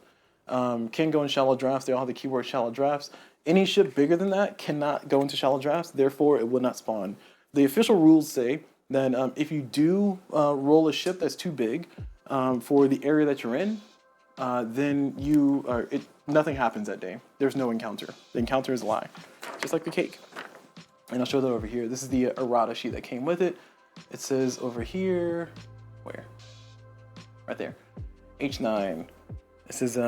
S1: can go in shallow drafts. They all have the keyword shallow drafts. Any ship bigger than that cannot go into shallow drafts, therefore it will not spawn. The official rules say that if you do roll a ship that's too big for the area that you're in, then nothing happens that day. There's no encounter. The encounter is a lie, just like the cake. And I'll show that over here. This is the errata sheet that came with it. It says over here, where? Right there, H9. It says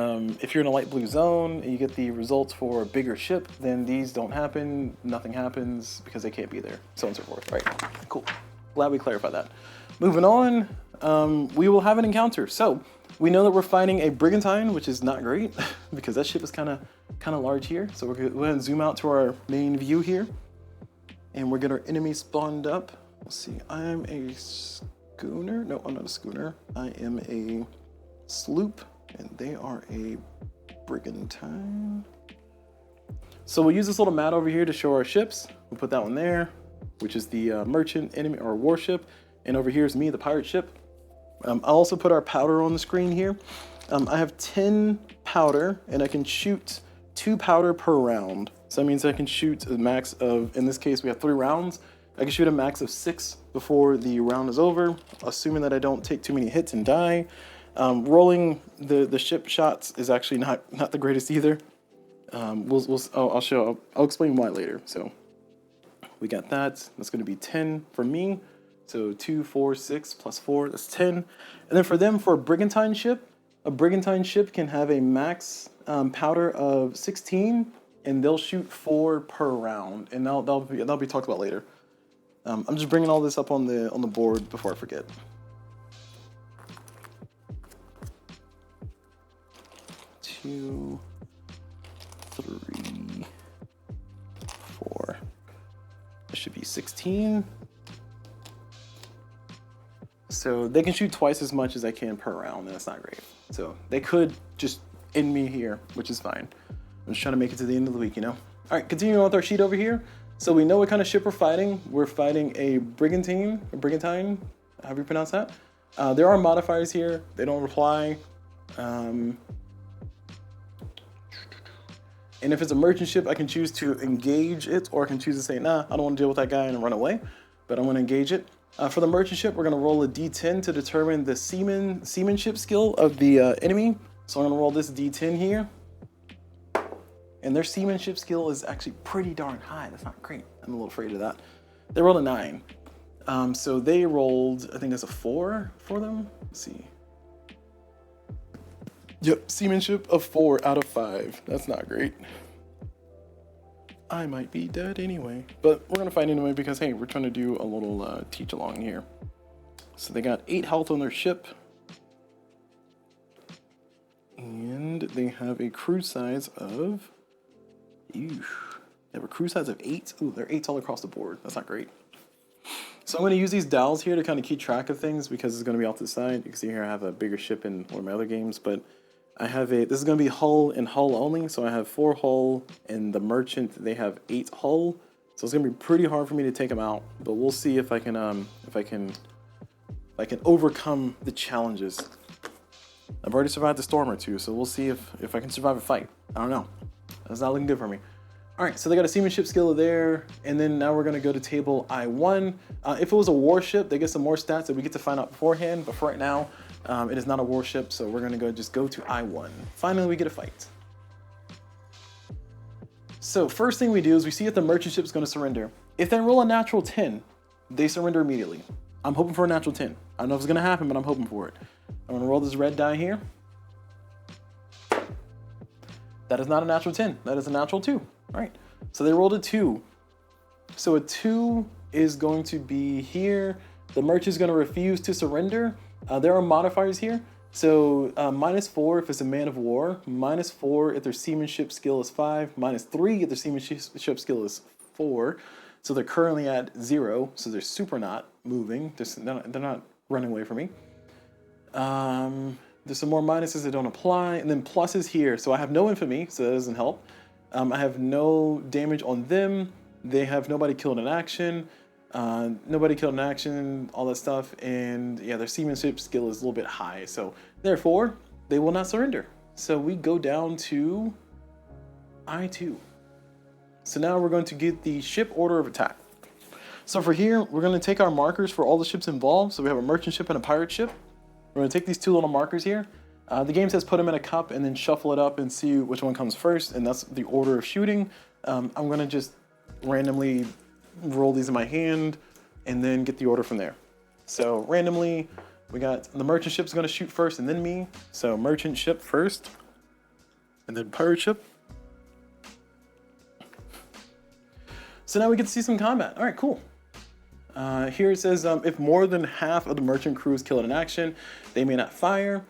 S1: if you're in a light blue zone and you get the results for a bigger ship, then these don't happen, nothing happens because they can't be there, so on and so forth. Right, cool. Glad we clarified that. Moving on, we will have an encounter. So we know that we're fighting a brigantine, which is not great because that ship is kind of large here. So we're going to go ahead and zoom out to our main view here. And we'll get our enemy spawned up. Let's see, I'm a schooner. No, I'm not a schooner. I am a sloop, and they are a brigantine. So we'll use this little mat over here to show our ships. We'll put that one there, which is the merchant enemy or warship. And over here is me, the pirate ship. I'll also put our powder on the screen here. I have 10 powder, and I can shoot 2 powder per round. So that means I can shoot a max of, in this case, we have 3 rounds. I can shoot a max of 6 before the round is over, assuming that I don't take too many hits and die. Rolling the ship shots is actually not the greatest either. I'll explain why later. So we got that. That's going to be 10 for me. So 2, 4, 6 plus 4, that's 10. And then for them, for a brigantine ship can have a max powder of 16. And they'll shoot 4 per round, and that'll be talked about later. I'm just bringing all this up on the board before I forget. 2, 3, 4. It should be 16. So they can shoot twice as much as I can per round, and that's not great. So they could just end me here, which is fine. I'm just trying to make it to the end of the week, you know? All right, continuing on with our sheet over here. So we know what kind of ship we're fighting. We're fighting a brigantine, however you pronounce that. There are modifiers here. They don't reply. And if it's a merchant ship, I can choose to engage it, or I can choose to say, nah, I don't want to deal with that guy and run away, but I'm going to engage it. For the merchant ship, we're going to roll a d10 to determine the seamanship skill of the enemy. So I'm going to roll this d10 here. And their seamanship skill is actually pretty darn high. That's not great. I'm a little afraid of that. They rolled a 9. So they rolled, I think that's a 4 for them. Let's see. Yep, seamanship of 4 out of 5. That's not great. I might be dead anyway, but we're gonna fight anyway because, hey, we're trying to do a little teach along here. So they got 8 health on their ship. And they have a crew size of, they have a crew size of 8. Ooh, they're 8s all across the board. That's not great. So I'm going to use these dowels here to kind of keep track of things because it's going to be off to the side. You can see here I have a bigger ship in one of my other games, but I have this is going to be hull and hull only. So I have 4 hull, and the merchant, they have 8 hull. So it's going to be pretty hard for me to take them out, but we'll see if I can overcome the challenges. I've already survived the storm or two, so we'll see if I can survive a fight. I don't know. That's not looking good for me. All right, so they got a seamanship skill there, and then now we're gonna go to table I1. If it was a warship, they get some more stats that we get to find out beforehand, but for right now, it is not a warship, so we're gonna just go to I1. Finally, we get a fight. So first thing we do is we see if the merchant ship is gonna surrender. If they roll a natural 10, they surrender immediately. I'm hoping for a natural 10. I don't know if it's gonna happen, but I'm hoping for it. I'm gonna roll this red die here. That is not a natural 10, that is a natural 2. All right, so they rolled a 2. So a 2 is going to be here. The merchant is going to refuse to surrender. There are modifiers here. So -4 if it's a man of war, -4 if their seamanship skill is 5, -3 if their seamanship skill is 4. So they're currently at 0, so they're super not moving. They're not running away from me. There's some more minuses that don't apply, and then pluses here. So I have no infamy, so that doesn't help. I have no damage on them. They have nobody killed in action. Nobody killed in action, all that stuff. And yeah, their seamanship skill is a little bit high. So therefore, they will not surrender. So we go down to I2. So now we're going to get the ship order of attack. So for here, we're going to take our markers for all the ships involved. So we have a merchant ship and a pirate ship. We're going to take these 2 little markers here. The game says put them in a cup and then shuffle it up and see which one comes first, and that's the order of shooting. I'm going to just randomly roll these in my hand and then get the order from there. So randomly, we got the merchant ship's going to shoot first and then me. So merchant ship first, and then pirate ship. So now we get to see some combat. All right, cool. Here it says if more than half of the merchant crew is killed in action, they may not fire.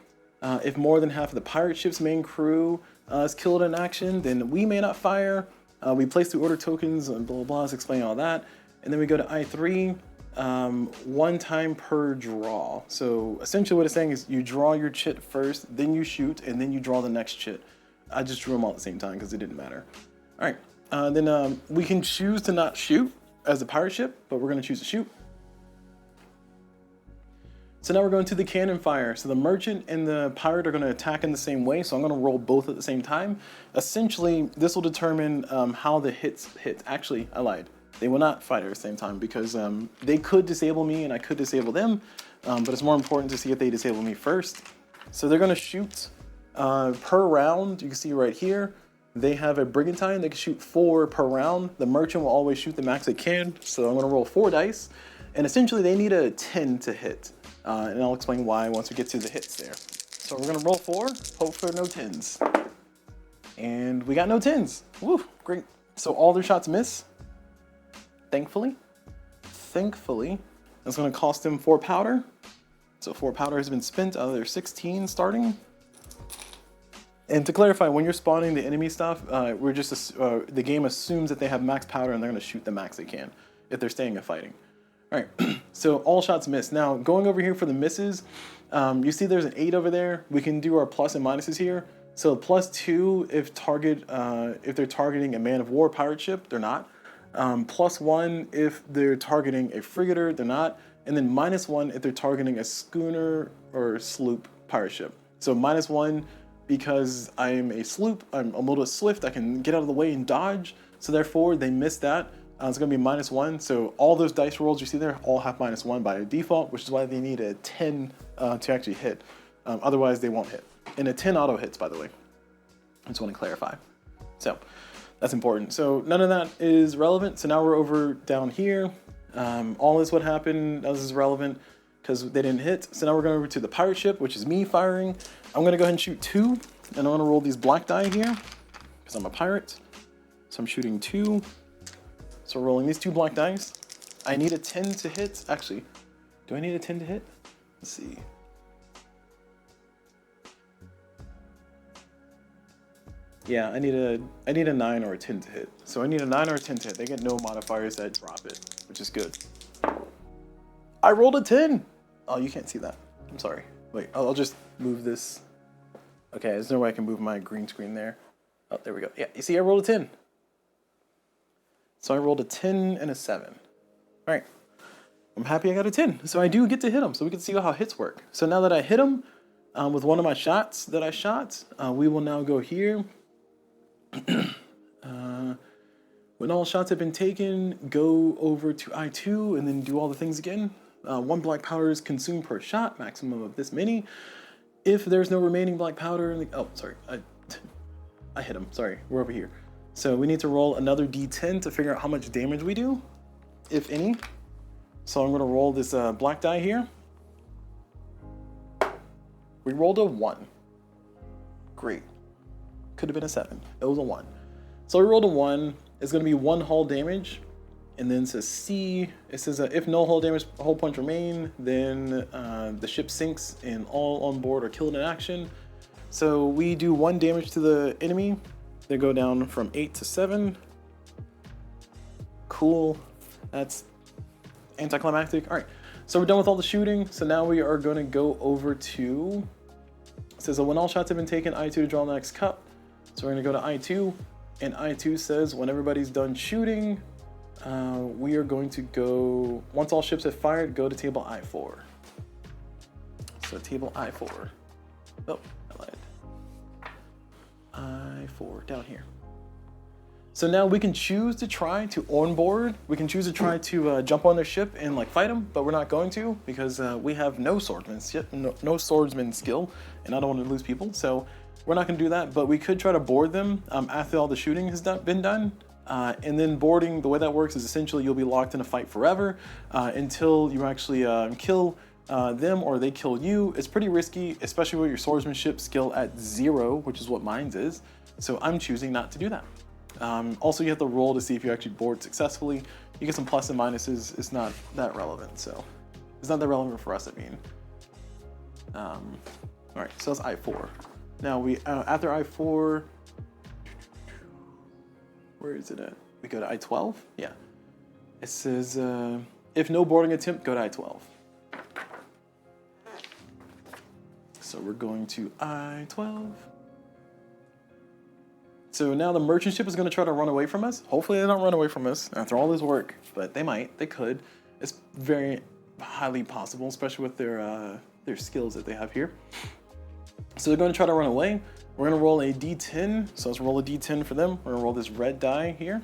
S1: If more than half of the pirate ship's main crew is killed in action, then we may not fire. We place the order tokens and blah, blah, blah, explain all that. And then we go to I3, 1 time per draw. So essentially what it's saying is you draw your chit first, then you shoot, and then you draw the next chit. I just drew them all at the same time because it didn't matter. All right, then we can choose to not shoot as a pirate ship, but we're gonna choose to shoot. So now we're going to the cannon fire. So the merchant and the pirate are going to attack in the same way. So I'm going to roll both at the same time. Essentially, this will determine how the hits hit. Actually, I lied. They will not fight at the same time because they could disable me and I could disable them. But it's more important to see if they disable me first. So they're going to shoot per round. You can see right here. They have a brigantine. They can shoot 4 per round. The merchant will always shoot the max they can. So I'm going to roll 4 dice. And essentially, they need a 10 to hit. And I'll explain why once we get to the hits there. So we're gonna roll 4, hope for no 10s. And we got no 10s. Woo, great. So all their shots miss, thankfully. That's gonna cost them 4 powder. So 4 powder has been spent out of their 16 starting. And to clarify, when you're spawning the enemy stuff, the game assumes that they have max powder and they're gonna shoot the max they can if they're staying and fighting. All right, so all shots missed. Now, going over here for the misses, you see there's an 8 over there. We can do our plus and minuses here. So +2 if they're targeting a man of war pirate ship, they're not. +1 if they're targeting a frigater, they're not. And then -1 if they're targeting a schooner or sloop pirate ship. So -1 because I'm a sloop, I'm a little swift, I can get out of the way and dodge. So therefore they missed that. It's going to be -1. So all those dice rolls you see there all have -1 by default, which is why they need a 10 to actually hit. Otherwise they won't hit. And a 10 auto hits, by the way. I just want to clarify. So that's important. So none of that is relevant. So now we're over down here. All this what happened, this is relevant because they didn't hit. So now we're going over to the pirate ship, which is me firing. I'm going to go ahead and shoot 2. And I'm going to roll these black die here because I'm a pirate. So I'm shooting 2. So we're rolling these 2 black dice. I need a 10 to hit. Actually, do I need a 10 to hit? Let's see. Yeah, I need a 9 or a 10 to hit. So I need a 9 or a 10 to hit. They get no modifiers that drop it, which is good. I rolled a 10. Oh, you can't see that. I'm sorry. Wait, I'll just move this. Okay, there's no way I can move my green screen there. Oh, there we go. Yeah, you see I rolled a 10. So I rolled a 10 and a 7. All right, I'm happy I got a 10. So I do get to hit them, so we can see how hits work. So now that I hit them with one of my shots that I shot, we will now go here. When all shots have been taken, go over to I2 and then do all the things again. 1 black powder is consumed per shot, maximum of this many. If there's no remaining black powder in the... Oh, sorry. I hit him. Sorry, we're over here. So we need to roll another d10 to figure out how much damage we do, if any. So I'm going to roll this black die here. We rolled a 1. Great. Could have been a 7. It was a 1. So we rolled a 1. It's going to be 1 hull damage. And then it says C. It says if no hull damage, hull points remain, then the ship sinks and all on board are killed in action. So we do 1 damage to the enemy. They go down from 8 to 7. Cool. That's anticlimactic. All right. So we're done with all the shooting. So now we are going to go over to... It says when all shots have been taken, I2 to draw the next cup. So we're going to go to I2. And I2 says when everybody's done shooting, we are going to go... Once all ships have fired, go to table I4. So table I4. Oh, I lied. I4 down here. So now we can choose to try to onboard. We can choose to try to jump on their ship and like fight them, but we're not going to because we have no swordsman skill, and I don't want to lose people. So we're not going to do that. But we could try to board them after all the shooting has been done. And then boarding, the way that works is essentially you'll be locked in a fight forever until you actually kill them or they kill you. It's pretty risky, especially with your swordsmanship skill at 0, which is what mine is. So I'm choosing not to do that. Also, you have to roll to see if you actually board successfully. You get some plus and minuses. It's not that relevant, so it's not that relevant for us, I mean. All right, so that's I4. Now we after I4, where is it at? We go to I12. Yeah, it says if no boarding attempt, go to I12. So we're going to I12. So now the merchant ship is going to try to run away from us. Hopefully they don't run away from us after all this work, but they might, they could. It's very highly possible, especially with their skills that they have here. So they're going to try to run away. We're going to roll a d10. So let's roll a d10 for them. We're going to roll this red die here.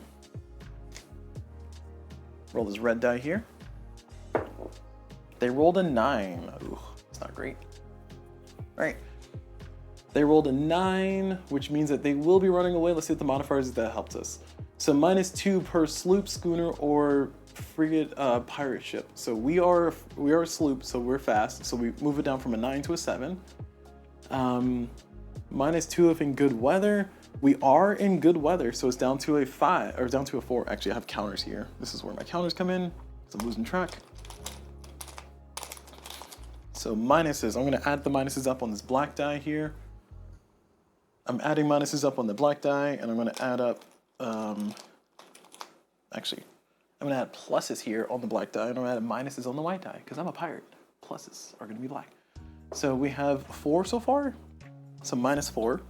S1: Roll this red die here. They rolled a 9. Ooh, it's not great. All right. They rolled a 9, which means that they will be running away. Let's see what the modifiers that helps us. So -2 per sloop, schooner, or frigate pirate ship. So we are a sloop, so we're fast. So we move it down from a 9 to a 7. -2 if in good weather. We are in good weather, so it's down to a 5 or down to a 4. Actually, I have counters here. This is where my counters come in. So I'm losing track. So minuses. I'm going to add the minuses up on this black die here. I'm adding minuses up on the black die, and I'm going to add up, actually, I'm gonna add pluses here on the black die, and I'm gonna add minuses on the white die, because I'm a pirate. Pluses are gonna be black. So we have 4 so far, so -4.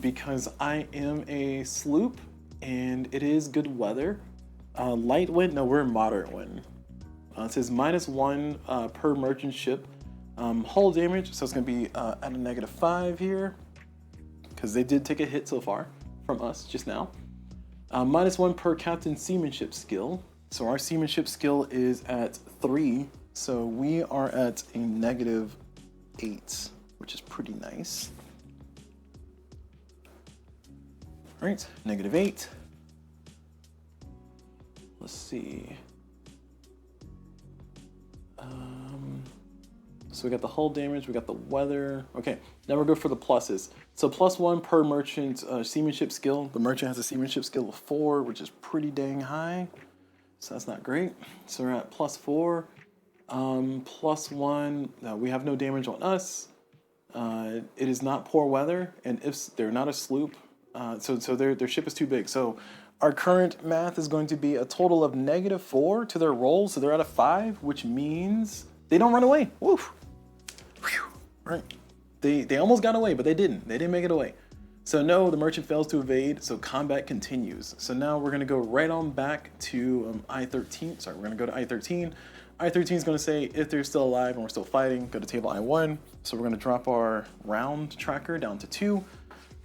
S1: Because I am a sloop, and it is good weather. Light wind, no, we're in moderate wind. It says -1 per merchant ship. Hull damage, so it's gonna be at a -5 here, because they did take a hit so far from us just now. -1 per captain seamanship skill. So our seamanship skill is at 3, so we are at a -8, which is pretty nice. All right, -8. Let's see. So we got the hull damage, we got the weather. Okay, now we'll go for the pluses. So +1 per merchant seamanship skill. The merchant has a seamanship skill of 4, which is pretty dang high. So that's not great. So we're at +4. +1, we have no damage on us. It is not poor weather, and if they're not a sloop, so their ship is too big. So our current math is going to be a total of -4 to their roll, so they're at a 5, which means they don't run away. Woof. Whew. Right. They almost got away, but they didn't. They didn't make it away. So no, the merchant fails to evade, so combat continues. So now we're gonna go right on back to I-13. Sorry, we're gonna go to I-13. I-13 is gonna say if they're still alive and we're still fighting, go to table I-1. So we're gonna drop our round tracker down to 2.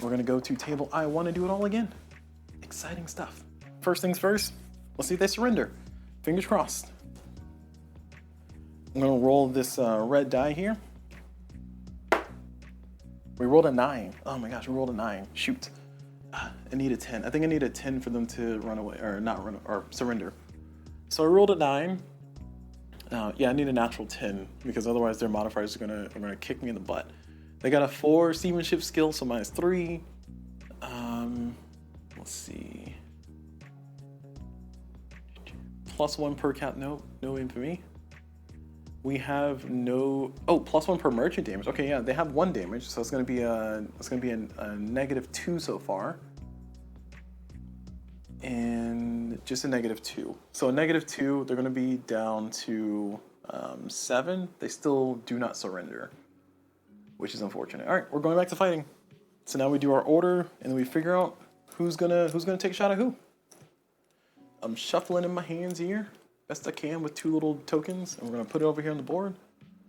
S1: We're gonna go to table I-1 and do it all again. Exciting stuff. First things first, let's see if they surrender. Fingers crossed. I'm gonna roll this red die here. We rolled a 9. Oh my gosh, we rolled a 9. Shoot. I need a 10. I think I need a 10 for them to run away, or not run, or surrender. So I rolled a 9. Yeah, I need a natural 10, because otherwise their modifiers are gonna kick me in the butt. They got a 4 seamanship skill, so -3. Let's see. +1 per cap. No aim for me. We have no. Oh, +1 per merchant damage. Okay, yeah, they have 1 damage, so it's gonna be a -2 so far, and just a -2. So a -2, they're gonna be down to 7. They still do not surrender, which is unfortunate. All right, we're going back to fighting. So now we do our order, and then we figure out who's gonna take a shot at who. I'm shuffling in my hands here best I can with 2 little tokens, and we're gonna put it over here on the board.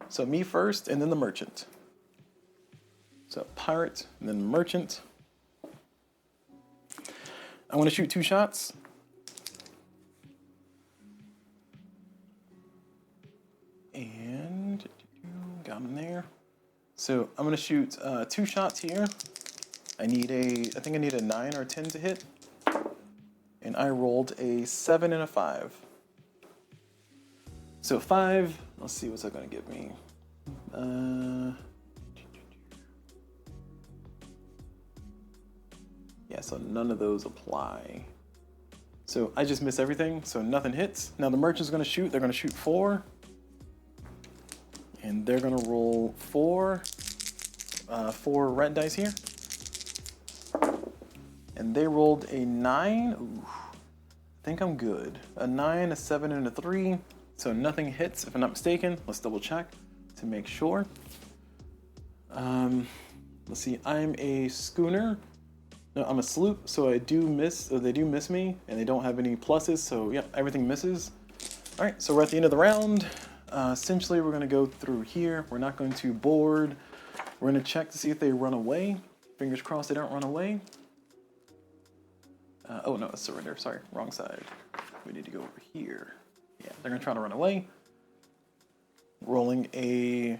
S1: So me first, and then the merchant. So pirate, and then merchant. I want to shoot 2 shots. And got him there. So I'm gonna shoot 2 shots here. I think I need a 9 or a 10 to hit. And I rolled a 7 and a 5. So 5, let's see what's that gonna give me. Yeah, so none of those apply. So I just miss everything, so nothing hits. Now the merchant's gonna shoot, they're gonna shoot 4. And they're gonna roll 4 red dice here. And they rolled a 9. Ooh, I think I'm good. A 9, a 7, and a 3. So nothing hits, if I'm not mistaken. Let's double check to make sure. Let's see, I'm a schooner. No, I'm a sloop, so they do miss me, and they don't have any pluses, so yeah, everything misses. All right, so we're at the end of the round. Essentially, we're gonna go through here. We're not going to board. We're gonna check to see if they run away. Fingers crossed they don't run away. Oh no, it's surrender, sorry, wrong side. We need to go over here. Yeah, they're gonna try to run away. Rolling a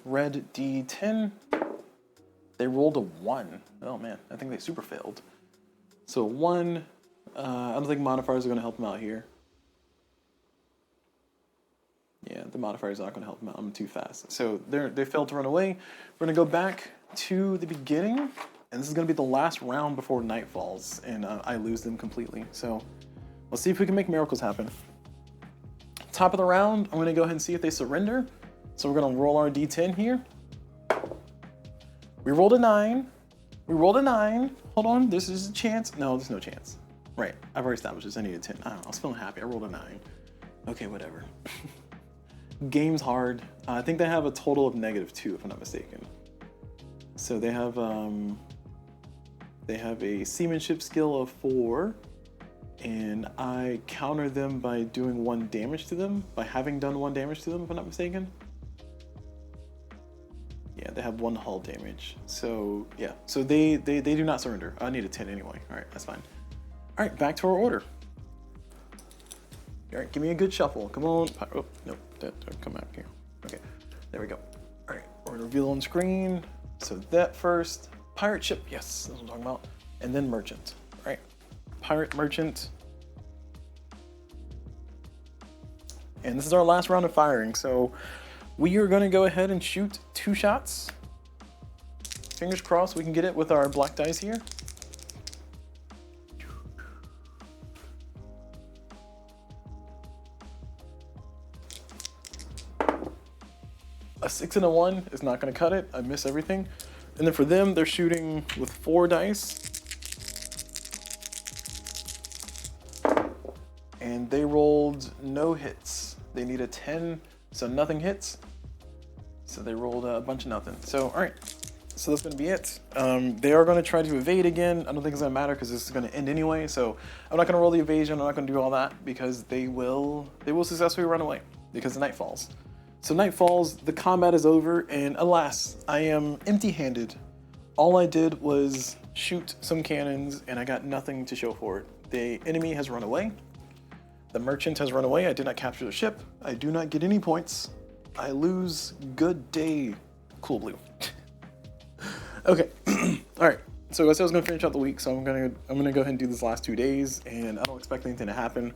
S1: red D10. They rolled a 1. Oh man, I think they super failed. So 1, I don't think modifiers are gonna help them out here. Yeah, the modifier is not gonna help them out, I'm too fast. So they failed to run away. We're gonna go back to the beginning, and this is gonna be the last round before night falls, and I lose them completely. So let's see if we can make miracles happen. Top of the round, I'm gonna go ahead and see if they surrender. So we're gonna roll our D10 here. We rolled a 9. We rolled a 9. Hold on, this is a chance. No, there's no chance. Right, I've already established this. I need a 10. I don't know, I was feeling happy. I rolled a 9. Okay, whatever. Game's hard. I think they have a total of -2, if I'm not mistaken. So they have a seamanship skill of 4, and I counter them by doing 1 damage to them, by having done 1 damage to them, if I'm not mistaken. Yeah, they have 1 hull damage. So yeah, so they do not surrender. I need a 10 anyway. All right, that's fine. All right, back to our order. All right, give me a good shuffle. Come on. Oh, no, come back here. Okay, there we go. All right, we're gonna reveal on screen. So that first, pirate ship, yes, that's what I'm talking about. And then merchant, all right? Pirate, merchant. And this is our last round of firing. So we are gonna go ahead and shoot 2 shots. Fingers crossed we can get it with our black dice here. A 6 and a 1 is not gonna cut it. I miss everything. And then for them, they're shooting with 4 dice. And they rolled no hits. They need a 10, so nothing hits. So they rolled a bunch of nothing. So, all right, so that's gonna be it. They are gonna try to evade again. I don't think it's gonna matter because this is gonna end anyway. So I'm not gonna roll the evasion. I'm not gonna do all that because they will successfully run away because the night falls. So night falls, the combat is over, and alas, I am empty-handed. All I did was shoot some cannons, and I got nothing to show for it. The enemy has run away. The merchant has run away. I did not capture the ship. I do not get any points. I lose. Good day, CulBlu. Okay, all right. So I said I was gonna finish out the week, so I'm gonna go ahead and do this last 2 days, and I don't expect anything to happen.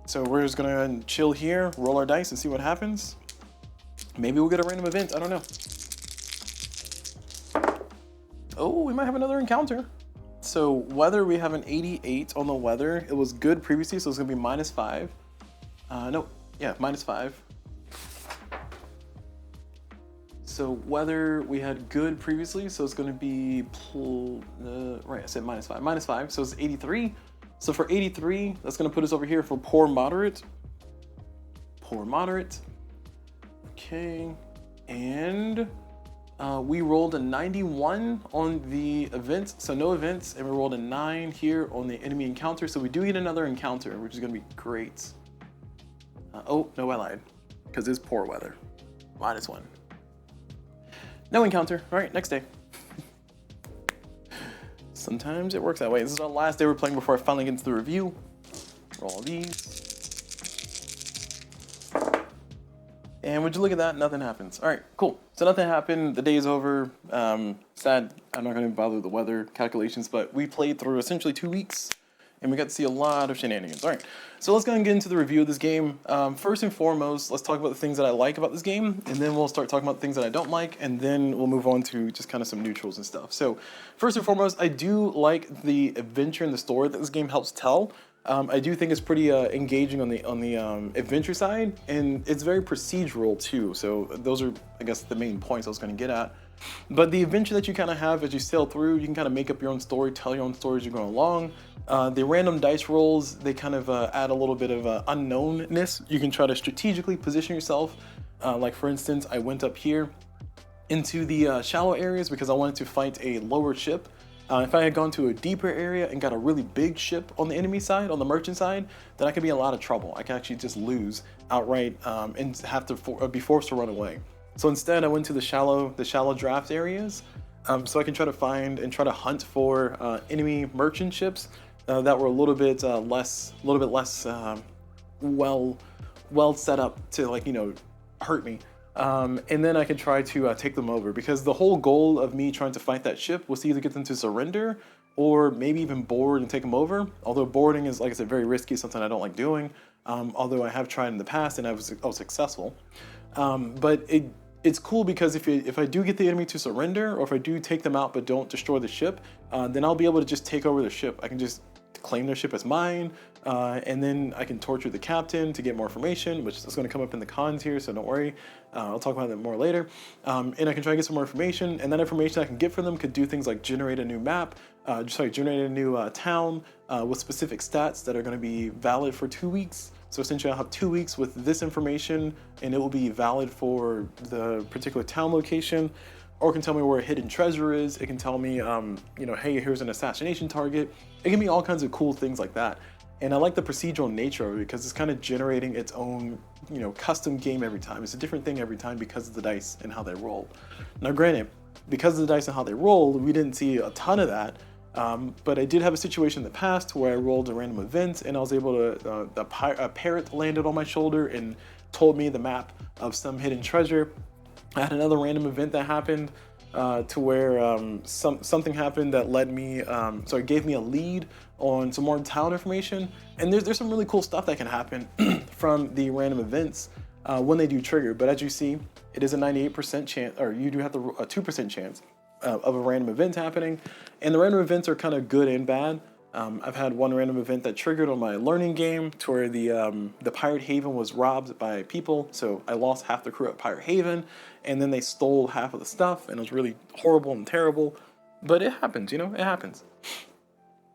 S1: So we're just gonna go ahead and chill here, roll our dice, and see what happens. Maybe we'll get a random event. I don't know. Oh, we might have another encounter. So weather, we have an 88 on the weather. It was good previously, so it's gonna be -5. No, yeah, -5. So weather, we had good previously, so it's gonna be, right, I said -5, -5, so it's 83. So for 83, that's gonna put us over here for poor moderate. Poor moderate. Okay, and we rolled a 91 on the events, so no events, and we rolled a 9 here on the enemy encounter, so we do get another encounter, which is gonna be great. Oh, no, I lied, because it's poor weather. -1. No encounter. All right, next day. Sometimes it works that way. This is our last day we're playing before I finally get into the review. Roll all these. And would you look at that? Nothing happens. All right, cool. So nothing happened. The day is over. Sad. I'm not going to bother with the weather calculations, but we played through essentially 2 weeks, and we got to see a lot of shenanigans. All right, so let's go and get into the review of this game. First and foremost, let's talk about the things that I like about this game, and then we'll start talking about the things that I don't like, and then we'll move on to just kind of some neutrals and stuff. So first and foremost, I do like the adventure and the story that this game helps tell. I do think it's pretty engaging on the adventure side, and it's very procedural too. So those are, I guess, the main points I was going to get at. But the adventure that you kind of have as you sail through, you can kind of make up your own story, tell your own story as you're going along. The random dice rolls, they kind of add a little bit of unknownness. You can try to strategically position yourself. Like for instance, I went up here into the shallow areas because I wanted to fight a lower ship. If I had gone to a deeper area and got a really big ship on the enemy side, on the merchant side, then I could be in a lot of trouble. I could actually just lose outright and have to be forced to run away. So instead, I went to the shallow draft areas, so I can try to find and try to hunt for enemy merchant ships that were a little bit less well set up to, like, you know, hurt me. And then I can try to take them over, because the whole goal of me trying to fight that ship was to either get them to surrender or maybe even board and take them over. Although boarding is, like I said, very risky, something I don't like doing. Although I have tried in the past and I was successful. But it's cool because if I do get the enemy to surrender, or if I do take them out but don't destroy the ship, then I'll be able to just take over the ship. I can just claim their ship as mine, and then I can torture the captain to get more information, which is going to come up in the cons here, so don't worry. I'll talk about that more later. And I can try to get some more information, and that information I can get from them could do things like generate a new map, generate a new town with specific stats that are going to be valid for 2 weeks. So essentially I'll have 2 weeks with this information, and it will be valid for the particular town location. Or it can tell me where a hidden treasure is. It can tell me, hey, here's an assassination target. It can be all kinds of cool things like that. And I like the procedural nature of it because it's kind of generating its own, custom game every time. It's a different thing every time because of the dice and how they roll. Now, granted, because of the dice and how they roll, we didn't see a ton of that. But I did have a situation in the past where I rolled a random event and I was able to, a parrot landed on my shoulder and told me the map of some hidden treasure. I had another random event that happened to where something happened that led me, it gave me a lead on some more town information. And there's some really cool stuff that can happen from the random events when they do trigger. But as you see, it is a 98% chance, or you do have a 2% chance of a random event happening. And the random events are kind of good and bad. I've had one random event that triggered on my learning game to where the Pirate Haven was robbed by people. So I lost half the crew at Pirate Haven, and then they stole half of the stuff, and it was really horrible and terrible. But it happens, it happens.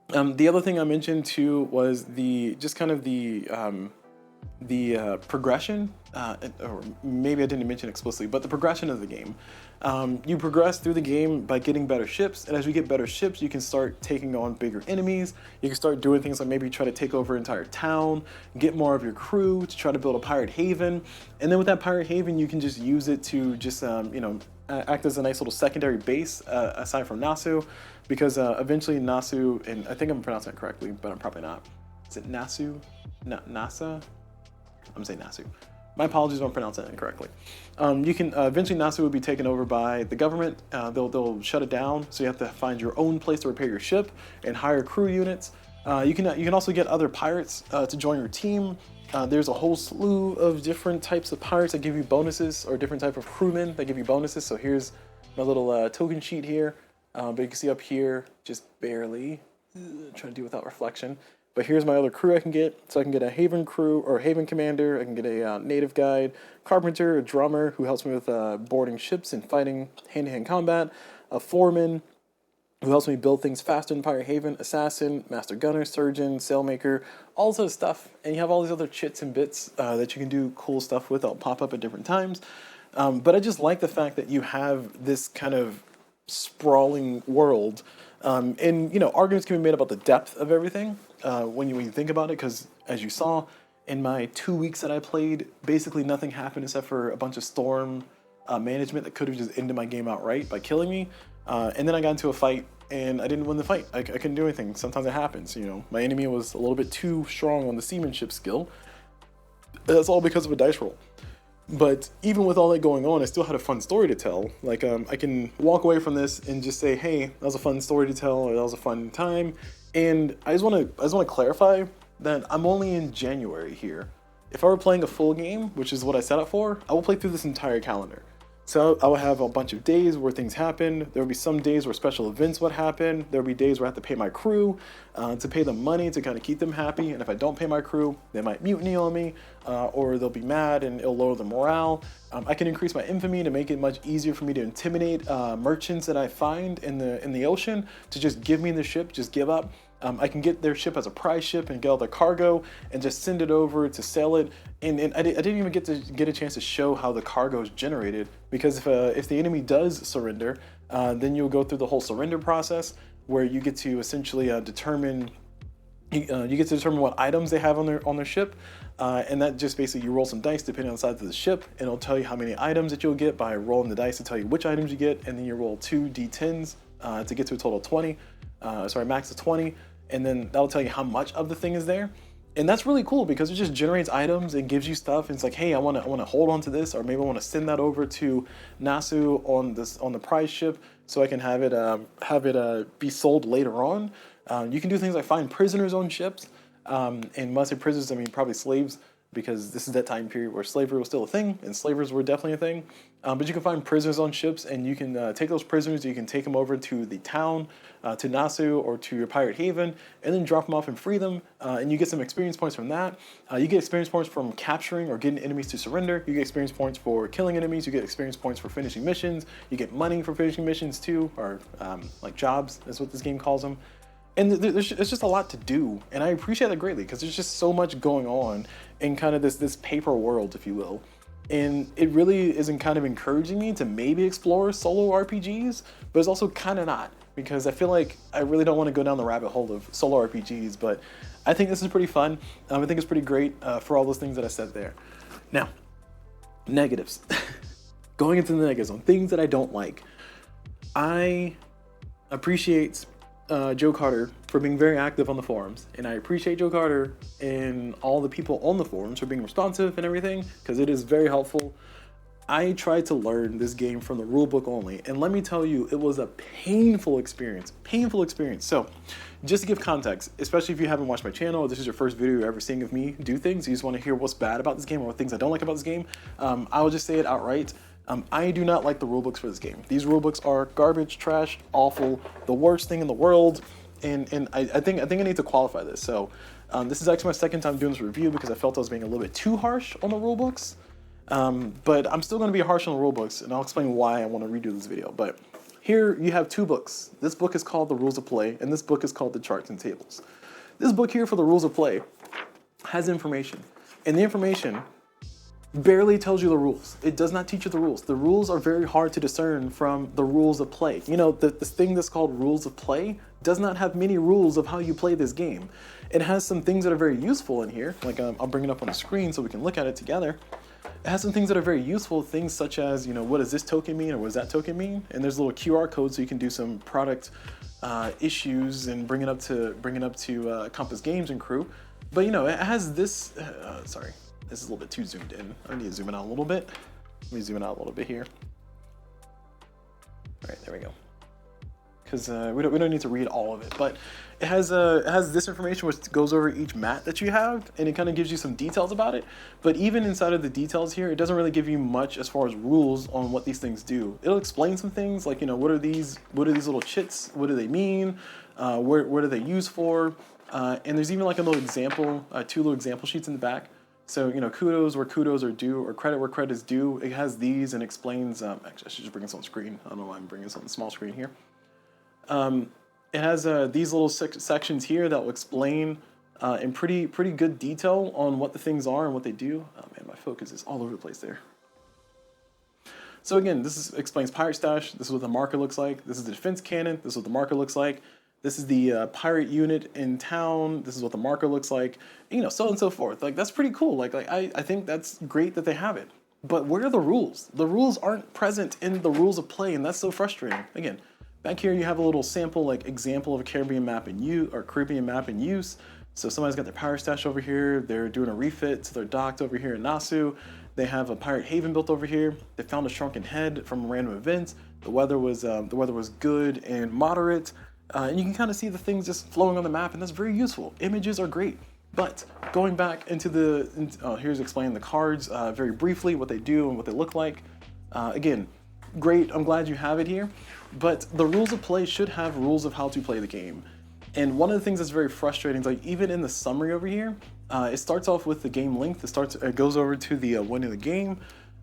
S1: The other thing I mentioned too was the progression, or maybe I didn't mention explicitly, but the progression of the game. You progress through the game by getting better ships, and as you get better ships, you can start taking on bigger enemies. You can start doing things like maybe try to take over an entire town, get more of your crew to try to build a pirate haven, and then with that pirate haven, you can just use it to just act as a nice little secondary base aside from Nasu, because eventually Nasu, and I think I'm pronouncing it correctly, but I'm probably not. Is it Nasu? NASA? I'm saying Nasu. My apologies if I'm pronouncing it incorrectly. You can eventually Nasu will be taken over by the government. They'll shut it down, so you have to find your own place to repair your ship and hire crew units. You can also get other pirates to join your team. There's a whole slew of different types of pirates that give you bonuses, or different type of crewmen that give you bonuses. So here's my little token sheet here, but you can see up here just barely. Trying to do without reflection. But here's my other crew I can get. So I can get a Haven crew, or Haven commander. I can get a native guide, carpenter, a drummer who helps me with boarding ships and fighting hand-to-hand combat, a foreman who helps me build things faster in Pirate Haven, assassin, master gunner, surgeon, sailmaker, all this other stuff. And you have all these other chits and bits that you can do cool stuff with that'll pop up at different times. But I just like the fact that you have this kind of sprawling world. And arguments can be made about the depth of everything when you think about it, because as you saw in my 2 weeks that I played, basically nothing happened except for a bunch of storm management that could have just ended my game outright by killing me. And then I got into a fight and I didn't win the fight. I couldn't do anything. Sometimes it happens. My enemy was a little bit too strong on the seamanship skill. That's all because of a dice roll. But even with all that going on, I still had a fun story to tell. Like, I can walk away from this and just say, hey, that was a fun story to tell, or that was a fun time. And I just want to clarify that I'm only in January here. If I were playing a full game, which is what I set up for, I will play through this entire calendar. So I will have a bunch of days where things happen. There will be some days where special events would happen. There will be days where I have to pay my crew, to pay them money to kind of keep them happy. And if I don't pay my crew, they might mutiny on me, or they'll be mad and it'll lower the morale. I can increase my infamy to make it much easier for me to intimidate merchants that I find in the ocean to just give me the ship, just give up. I can get their ship as a prize ship and get all their cargo and just send it over to sell it. And I didn't even get a chance to show how the cargo is generated, because if the enemy does surrender, then you'll go through the whole surrender process where you get to essentially determine what items they have on their ship, and that just basically you roll some dice depending on the size of the ship, and it'll tell you how many items that you'll get by rolling the dice to tell you which items you get, and then you roll 2 d10s to get to a total of 20. Max of 20, and then that'll tell you how much of the thing is there. And that's really cool because it just generates items and gives you stuff. And it's like, hey, I want to hold on to this, or maybe I want to send that over to Nasu on the prize ship so I can have it be sold later on. You can do things like find prisoners on ships, and when I say prisoners, I mean probably slaves. because this is that time period where slavery was still a thing, and slavers were definitely a thing. But you can find prisoners on ships, and you can take those prisoners, you can take them over to the town, to Nassau, or to your pirate haven, and then drop them off and free them, and you get some experience points from that. You get experience points from capturing or getting enemies to surrender. You get experience points for killing enemies. You get experience points for finishing missions. You get money for finishing missions too, or like jobs is what this game calls them. And it's just a lot to do, and I appreciate that greatly because there's just so much going on in kind of this paper world, if you will. And it really isn't kind of encouraging me to maybe explore solo RPGs, but it's also kind of not, because I feel like I really don't want to go down the rabbit hole of solo RPGs, but I think this is pretty fun. I think it's pretty great for all those things that I said there. Now, negatives. Going into the negatives on things that I don't like. I appreciate Joe Carter for being very active on the forums, and I appreciate Joe Carter and all the people on the forums for being responsive and everything, because it is very helpful. I tried to learn this game from the rulebook only, and let me tell you, it was a painful experience. So, just to give context, especially if you haven't watched my channel, or this is your first video you're ever seeing of me do things, you just want to hear what's bad about this game or what things I don't like about this game, I'll just say it outright. I do not like the rulebooks for this game. These rulebooks are garbage, trash, awful, the worst thing in the world, and I think I need to qualify this. So this is actually my second time doing this review because I felt I was being a little bit too harsh on the rulebooks, but I'm still going to be harsh on the rulebooks, and I'll explain why I want to redo this video. But here you have two books. This book is called The Rules of Play, and this book is called The Charts and Tables. This book here for the Rules of Play has information, and the information barely tells you the rules. It does not teach you the rules. The rules are very hard to discern from the rules of play. You know, this thing that's called rules of play does not have many rules of how you play this game. It has some things that are very useful in here, like I'll bring it up on the screen so we can look at it together. It has some things that are very useful, things such as, you know, what does this token mean or what does that token mean? And there's a little QR code so you can do some product issues and bring it up to Compass Games and crew. But you know, it has this, sorry. This is a little bit too zoomed in. I need to zoom it out a little bit. Let me zoom it out a little bit here. All right, there we go. Because we don't need to read all of it, but it has this information which goes over each mat that you have, and it kind of gives you some details about it. But even inside of the details here, it doesn't really give you much as far as rules on what these things do. It'll explain some things like, you know, what are these little chits? What do they mean? What are they used for? And there's even like a little example, two little example sheets in the back. So, you know, kudos where kudos are due, or credit where credit is due. It has these and explains, actually I should just bring this on screen. I don't know why I'm bringing this on the small screen here. It has these little sections here that will explain in pretty good detail on what the things are and what they do. Oh man, my focus is all over the place there. So again, explains Pirate Stash. This is what the marker looks like. This is the defense cannon. This is what the marker looks like. This is the pirate unit in town. This is what the marker looks like. You know, so on and so forth. Like, that's pretty cool. Like I think that's great that they have it. But where are the rules? The rules aren't present in the rules of play, and that's so frustrating. Again, back here you have a little sample, like example of a Caribbean map in use. So somebody's got their pirate stash over here. They're doing a refit to their dock over here in Nassau. They have a pirate haven built over here. They found a shrunken head from a random event. The weather was good and moderate. And you can kind of see the things just flowing on the map, and that's very useful. Images are great. But going back into here's explaining the cards very briefly, what they do and what they look like. Again, great, I'm glad you have it here. But the rules of play should have rules of how to play the game. And one of the things that's very frustrating is, like, even in the summary over here, it starts off with the game length. It goes over to the win of the game.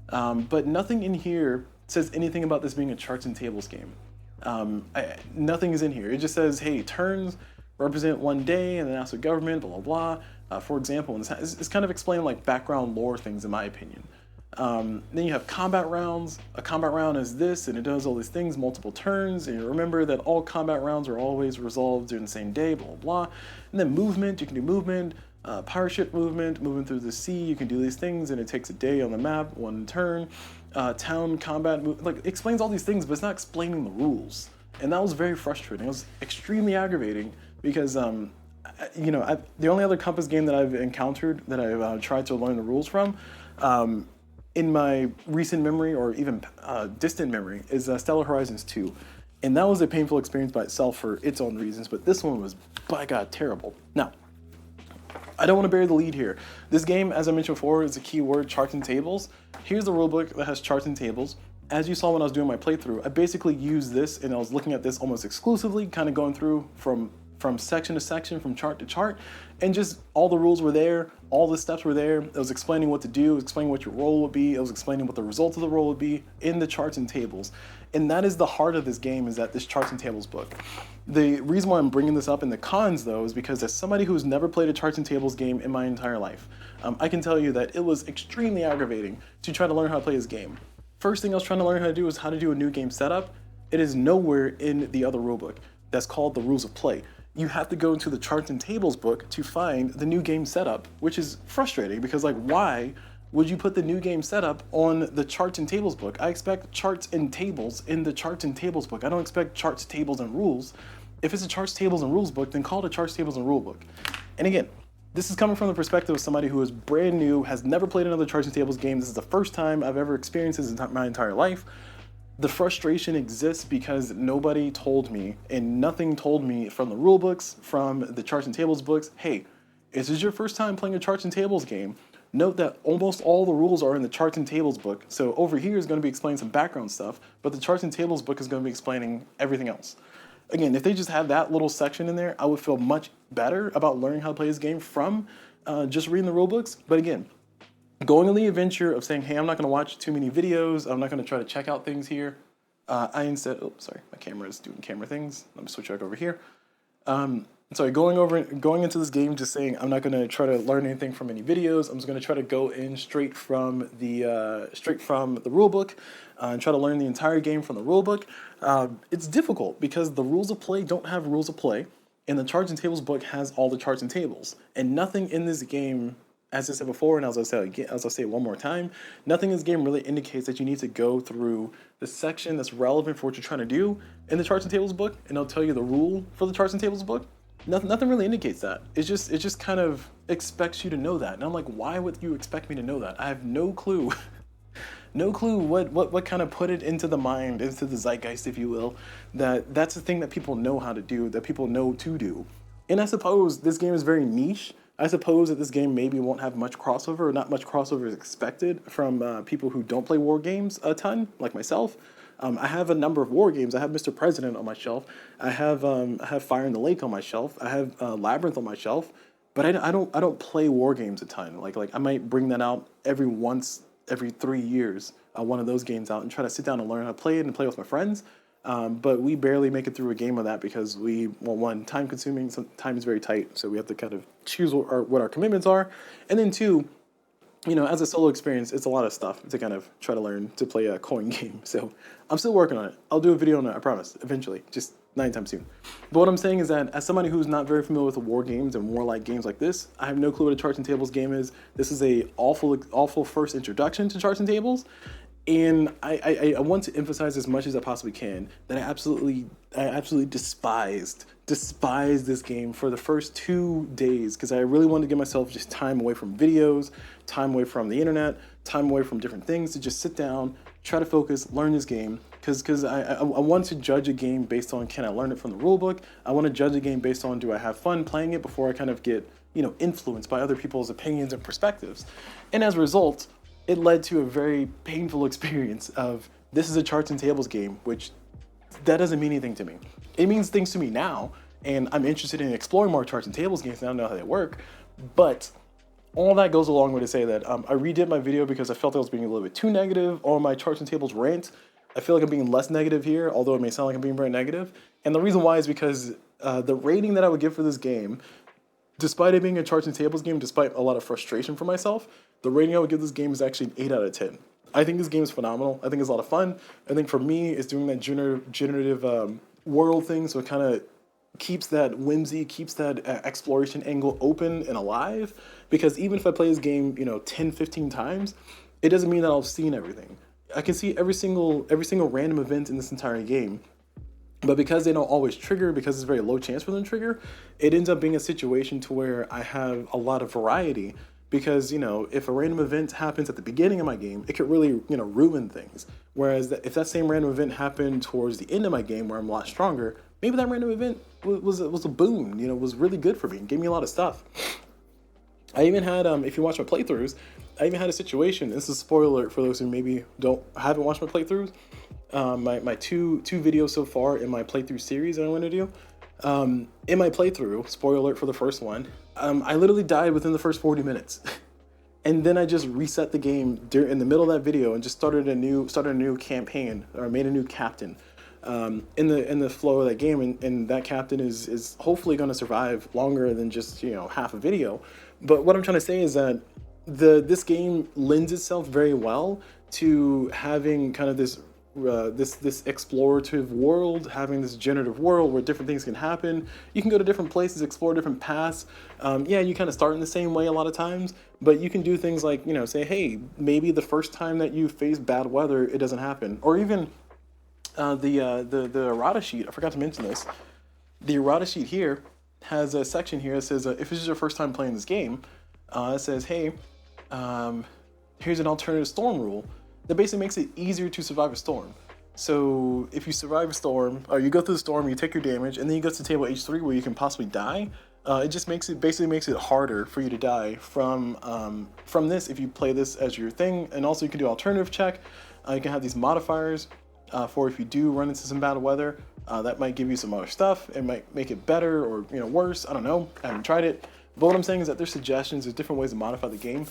S1: But nothing in here says anything about this being a charts and tables game. Nothing is in here. It just says, hey, turns represent one day in the Nassau government, blah, blah, blah. For example, and it's kind of explaining like background lore things, in my opinion. Then you have combat rounds. A combat round is this, and it does all these things, multiple turns. And you remember that all combat rounds are always resolved during the same day, blah, blah, blah. And then movement, you can do movement, pirate ship movement through the sea. You can do these things, and it takes a day on the map, one turn. Town combat, like, it explains all these things, but it's not explaining the rules. And that was very frustrating. It was extremely aggravating because, you know, the only other Compass game that I've encountered that I've tried to learn the rules from, in my recent memory or even distant memory, is Stellar Horizons 2. And that was a painful experience by itself for its own reasons, but this one was, by God, terrible. Now, I don't want to bury the lead here. This game, as I mentioned before, is a keyword charts and tables. Here's the rulebook that has charts and tables. As you saw when I was doing my playthrough, I basically used this and I was looking at this almost exclusively, kind of going through from section to section, from chart to chart, and just all the rules were there, all the steps were there. It was explaining what to do, it was explaining what your role would be, it was explaining what the result of the role would be in the charts and tables. And that is the heart of this game, is that this charts and tables book. The reason why I'm bringing this up in the cons, though, is because as somebody who's never played a charts and tables game in my entire life, I can tell you that it was extremely aggravating to try to learn how to play this game. First thing I was trying to learn how to do is how to do a new game setup. It is nowhere in the other rulebook. That's called the rules of play. You have to go into the charts and tables book to find the new game setup, which is frustrating because, like, why would you put the new game setup on the charts and tables book? I expect charts and tables in the charts and tables book. I don't expect charts, tables, and rules. If it's a charts, tables, and rules book, then call it a charts, tables, and rule book. And again, this is coming from the perspective of somebody who is brand new, has never played another charts and tables game. This is the first time I've ever experienced this in my entire life. The frustration exists because nobody told me, and nothing told me from the rule books, from the charts and tables books, hey, is this your first time playing a charts and tables game? Note that almost all the rules are in the charts and tables book. So over here is going to be explaining some background stuff, but the charts and tables book is going to be explaining everything else. Again, if they just had that little section in there, I would feel much better about learning how to play this game from just reading the rule books. But again, going on the adventure of saying, hey, I'm not going to watch too many videos, I'm not going to try to check out things here. I instead, oh, sorry, my camera is doing camera things. Let me switch back over here. Sorry, going into this game, just saying I'm not going to try to learn anything from any videos. I'm just going to try to go in straight from the rule book and try to learn the entire game from the rule book. It's difficult because the rules of play don't have rules of play, and the charts and tables book has all the charts and tables, and nothing in this game, as I said before, and as I'll say it one more time, nothing in this game really indicates that you need to go through the section that's relevant for what you're trying to do in the charts and tables book, and it'll tell you the rule for the charts and tables book. Nothing really indicates that. It just kind of expects you to know that. And I'm like, why would you expect me to know that? I have no clue. No clue what kind of put it into the mind, into the zeitgeist, if you will, that's the thing that people know how to do, that people know to do. And I suppose this game is very niche. I suppose that this game maybe won't have much crossover, or not much crossover is expected from people who don't play war games a ton, like myself. I have a number of war games. I have Mr. President on my shelf. I have Fire in the Lake on my shelf. I have Labyrinth on my shelf. But I don't play war games a ton. Like I might bring that out every 3 years, one of those games out, and try to sit down and learn how to play it and play with my friends. But we barely make it through a game of that because one, time consuming, time is very tight, so we have to kind of choose what our commitments are. And then two, as a solo experience, it's a lot of stuff to kind of try to learn to play a coin game. So I'm still working on it. I'll do a video on it, I promise, eventually, just not anytime soon. But what I'm saying is that as somebody who's not very familiar with war games and warlike games like this, I have no clue what a charts and tables game is. This is a awful first introduction to charts and tables. And I want to emphasize as much as I possibly can that I absolutely despised this game for the first 2 days because I really wanted to give myself just time away from videos, time away from the internet, time away from different things to just sit down, try to focus, learn this game. Because I want to judge a game based on, can I learn it from the rule book? I want to judge a game based on, do I have fun playing it before I kind of get influenced by other people's opinions and perspectives. And as a result, it led to a very painful experience of, this is a charts and tables game, which that doesn't mean anything to me. It means things to me now, and I'm interested in exploring more charts and tables games now, I know how they work, but all that goes along with to say that I redid my video because I felt I was being a little bit too negative on my charts and tables rant. I feel like I'm being less negative here, although it may sound like I'm being very negative. And the reason why is because the rating that I would give for this game, despite it being a charts and tables game, despite a lot of frustration for myself, the rating I would give this game is actually an 8 out of 10. I think this game is phenomenal. I think it's a lot of fun. I think for me, it's doing that generative world thing, so it kind of keeps that whimsy, keeps that exploration angle open and alive. Because even if I play this game, 10, 15 times, it doesn't mean that I've seen everything. I can see every single random event in this entire game. But because they don't always trigger, because it's very low chance for them to trigger, it ends up being a situation to where I have a lot of variety. Because, if a random event happens at the beginning of my game, it could really, ruin things. Whereas if that same random event happened towards the end of my game where I'm a lot stronger, maybe that random event was a boon, was really good for me and gave me a lot of stuff. I even had, if you watch my playthroughs, I even had a situation. This is a spoiler alert for those who maybe haven't watched my playthroughs. My two videos so far in my playthrough series that I want to do. In my playthrough, spoiler alert for the first one, I literally died within the first 40 minutes. And then I just reset the game in the middle of that video and just started a new campaign, or made a new captain in the flow of that game, and that captain is hopefully going to survive longer than just half a video. But what I'm trying to say is that this game lends itself very well to having kind of this explorative world, having this generative world where different things can happen. You can go to different places, explore different paths. Yeah, you kind of start in the same way a lot of times, but you can do things like, say, hey, maybe the first time that you face bad weather, it doesn't happen. Or even the errata sheet, I forgot to mention this. The errata sheet here has a section here that says, if this is your first time playing this game, it says, hey, here's an alternative storm rule that basically makes it easier to survive a storm. So if you survive a storm, or you go through the storm, you take your damage, and then you go to table H3 where you can possibly die, it just basically makes it harder for you to die from this if you play this as your thing. And also you can do alternative check. You can have these modifiers for if you do run into some bad weather. That might give you some other stuff. It might make it better or worse. I don't know. I haven't tried it. But what I'm saying is that there's suggestions, there's different ways to modify the game,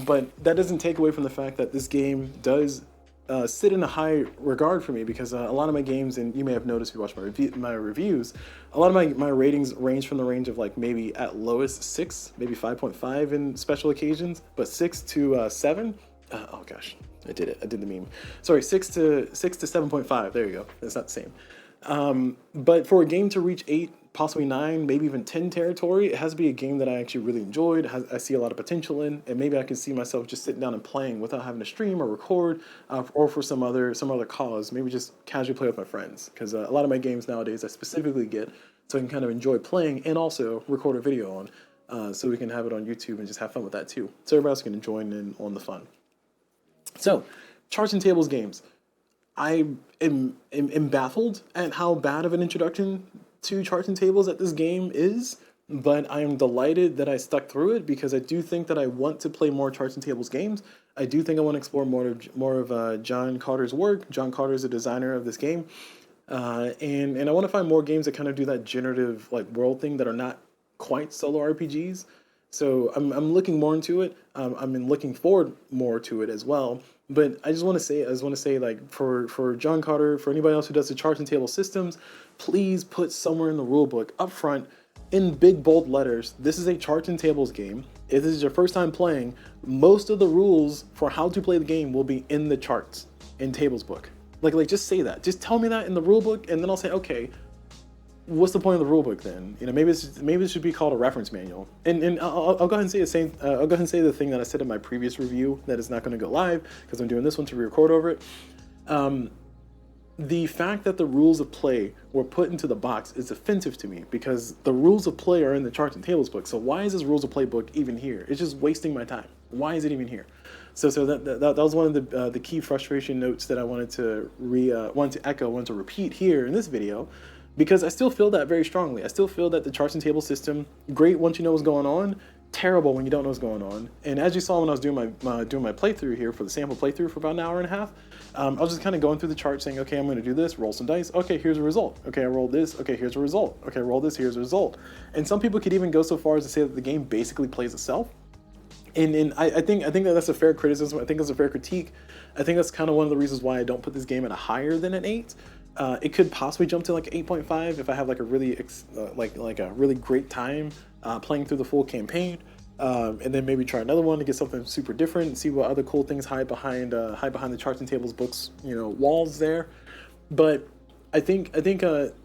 S1: but that doesn't take away from the fact that this game does sit in a high regard for me, because a lot of my games, and you may have noticed if you watch my reviews, a lot of my ratings range from the range of like maybe at lowest 6, maybe 5.5 in special occasions, but 6 to 7. Oh gosh, I did it. I did the meme. Sorry, 6 to 7.5. There you go. It's not the same. But for a game to reach 8, possibly 9, maybe even 10 territory, it has to be a game that I actually really enjoyed, I see a lot of potential in, and maybe I can see myself just sitting down and playing without having to stream or record, or for some other cause, maybe just casually play with my friends, because a lot of my games nowadays I specifically get so I can kind of enjoy playing and also record a video on, so we can have it on YouTube and just have fun with that too, so everybody else can join in on the fun. So, charts and tables games. I am baffled at how bad of an introduction to charts and tables that this game is, but I am delighted that I stuck through it, because I do think that I want to play more charts and tables games. I do think I want to explore more of John Carter's work. John Carter is the designer of this game, and I want to find more games that kind of do that generative like world thing that are not quite solo RPGs. So I'm looking more into it. I'm looking forward more to it as well. But I just want to say, like, for John Carter, for anybody else who does the charts and table systems, please put somewhere in the rulebook up front in big bold letters, this is a charts and tables game. If this is your first time playing, most of the rules for how to play the game will be in the charts and tables book. Like just say that. Just tell me that in the rulebook, and then I'll say, okay, what's the point of the rulebook then? Maybe it should be called a reference manual. And I'll go ahead and say the same. I'll go ahead and say the thing that I said in my previous review that is not going to go live because I'm doing this one to re-record over it. The fact that the rules of play were put into the box is offensive to me, because the rules of play are in the charts and tables book. So why is this rules of play book even here? It's just wasting my time. Why is it even here? So that was one of the key frustration notes that I wanted to echo, wanted to repeat here in this video. Because I still feel that very strongly. I still feel that the charts and table system, great once you know what's going on, terrible when you don't know what's going on. And as you saw when I was doing my playthrough here, for the sample playthrough for about an hour and a half, I was just kind of going through the chart saying, okay, I'm going to do this, roll some dice, okay, here's a result. Okay, I rolled this, okay, here's a result. Okay, I rolled this, here's a result. And some people could even go so far as to say that the game basically plays itself. And I think that's a fair criticism. I think that's a fair critique. I think that's kind of one of the reasons why I don't put this game at a higher than an 8. It could possibly jump to like 8.5 if I have like a really like a really great time playing through the full campaign, and then maybe try another one to get something super different and see what other cool things hide behind the charts and tables books, walls there. But I think